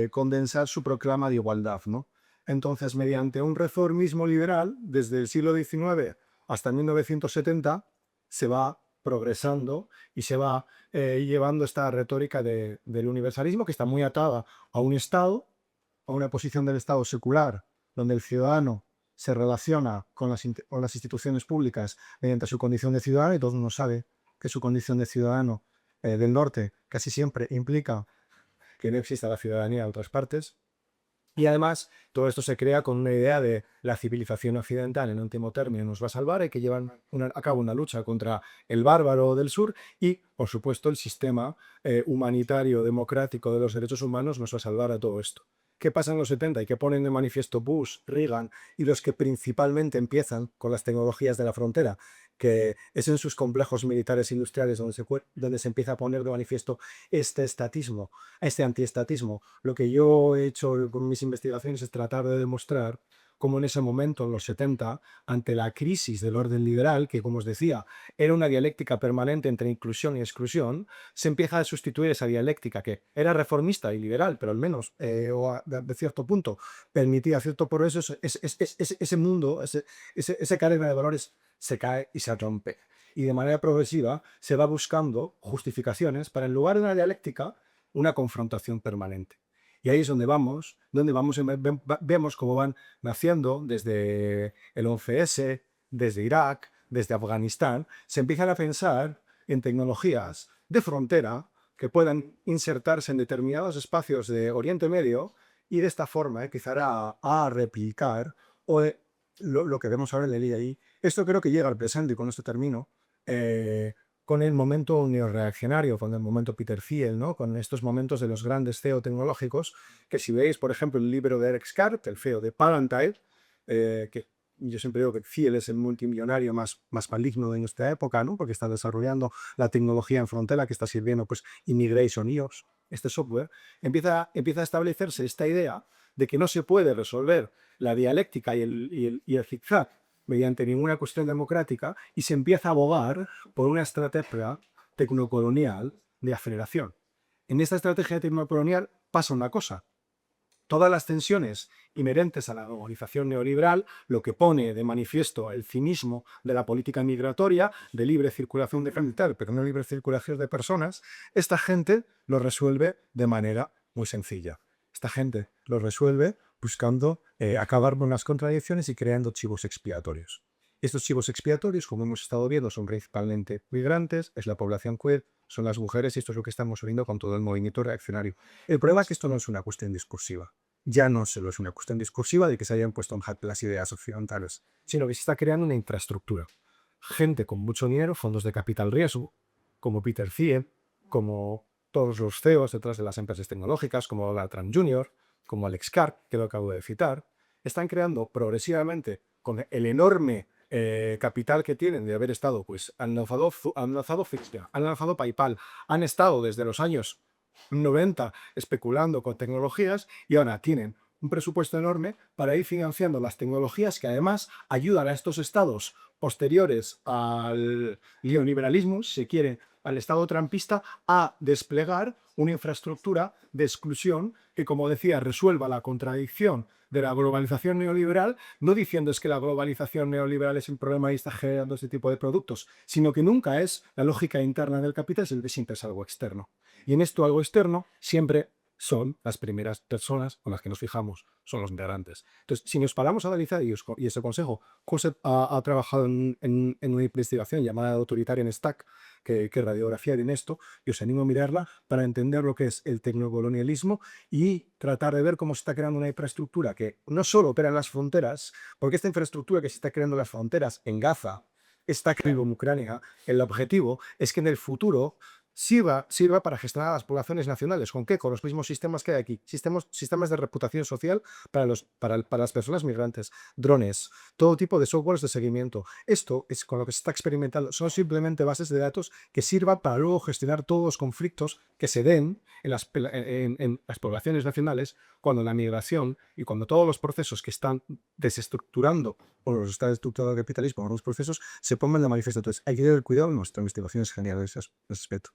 condensar su proclama de igualdad, ¿no? Entonces, mediante un reformismo liberal, desde el siglo XIX hasta 1970, se va progresando y se va llevando esta retórica del universalismo, que está muy atada a un Estado, a una posición del Estado secular, donde el ciudadano se relaciona con las instituciones públicas mediante su condición de ciudadano, y todo el mundo sabe que su condición de ciudadano del norte casi siempre implica que no exista la ciudadanía en otras partes. Y además, todo esto se crea con una idea de la civilización occidental, en último término, nos va a salvar, y que llevan a cabo una lucha contra el bárbaro del sur y, por supuesto, el sistema humanitario, democrático de los derechos humanos nos va a salvar a todo esto. ¿Qué pasa en los 70 y qué ponen de manifiesto Bush, Reagan y los que principalmente empiezan con las tecnologías de la frontera? Que es en sus complejos militares industriales donde se empieza a poner de manifiesto este estatismo, este antiestatismo. Lo que yo he hecho con mis investigaciones es tratar de demostrar cómo en ese momento, en los 70, ante la crisis del orden liberal, que como os decía, era una dialéctica permanente entre inclusión y exclusión, se empieza a sustituir esa dialéctica que era reformista y liberal, pero al menos, de cierto punto, permitía cierto progreso. Ese mundo, esa cadena de valores se cae y se rompe. Y de manera progresiva se va buscando justificaciones para, en lugar de una dialéctica, una confrontación permanente. Y ahí es donde vamos vemos cómo van naciendo desde el 11S, desde Irak, desde Afganistán, se empiezan a pensar en tecnologías de frontera que puedan insertarse en determinados espacios de Oriente Medio y de esta forma empezar a replicar lo que vemos ahora en el IAI. Esto creo que llega al presente, y con esto termino, con el momento neoreaccionario, con el momento Peter Thiel, ¿no? Con estos momentos de los grandes CEO tecnológicos, que si veis, por ejemplo, el libro de Eric Schart, el CEO de Palantir, que yo siempre digo que Thiel es el multimillonario más maligno de nuestra época, ¿no? Porque está desarrollando la tecnología en frontera que está sirviendo, pues, Immigration EOS, este software, empieza a establecerse esta idea de que no se puede resolver la dialéctica y el zigzag mediante ninguna cuestión democrática, y se empieza a abogar por una estrategia tecnocolonial de aceleración. En esta estrategia tecnocolonial pasa una cosa. Todas las tensiones inherentes a la globalización neoliberal, lo que pone de manifiesto el cinismo de la política migratoria, de libre circulación de capital, pero no libre circulación de personas, esta gente lo resuelve de manera muy sencilla. Esta gente lo resuelve buscando acabar con las contradicciones y creando chivos expiatorios. Estos chivos expiatorios, como hemos estado viendo, son principalmente migrantes, es la población queer, son las mujeres, y esto es lo que estamos viendo con todo el movimiento reaccionario. El problema es que esto no es una cuestión discursiva. Ya no solo es una cuestión discursiva de que se hayan puesto en jaque las ideas occidentales, sino que se está creando una infraestructura. Gente con mucho dinero, fondos de capital riesgo, como Peter Thiel, como todos los CEOs detrás de las empresas tecnológicas, como la Trump Jr., como Alex Karp, que lo acabo de citar, están creando progresivamente, con el enorme capital que tienen de haber estado, pues han lanzado Fixia, han lanzado PayPal, han estado desde los años 90 especulando con tecnologías, y ahora tienen un presupuesto enorme para ir financiando las tecnologías que además ayudan a estos estados posteriores al neoliberalismo, si se quiere, al Estado trampista a desplegar una infraestructura de exclusión que, como decía, resuelva la contradicción de la globalización neoliberal, no diciendo es que la globalización neoliberal es un problema y está generando este tipo de productos, sino que nunca es la lógica interna del capital, es el de siempre es algo externo. Y en esto algo externo siempre son las primeras personas con las que nos fijamos, son los migrantes. Entonces, si nos paramos a analizar, y ese consejo, Josep ha trabajado en una investigación llamada Authoritarian Stack, que radiografía en esto, y os animo a mirarla para entender lo que es el tecnocolonialismo y tratar de ver cómo se está creando una infraestructura que no solo opera en las fronteras, porque esta infraestructura que se está creando en las fronteras en Gaza, está creando en Ucrania, el objetivo es que en el futuro sirva para gestionar a las poblaciones nacionales. ¿Con qué? Con los mismos sistemas que hay aquí. Sistemas de reputación social para las personas migrantes, drones, todo tipo de softwares de seguimiento. Esto es con lo que se está experimentando. Son simplemente bases de datos que sirvan para luego gestionar todos los conflictos que se den en las poblaciones nacionales cuando la migración y cuando todos los procesos que están desestructurando o los está estructurando el capitalismo, los procesos se pongan de manifiesto. Entonces, hay que tener cuidado en nuestra investigación es genial en ese aspecto.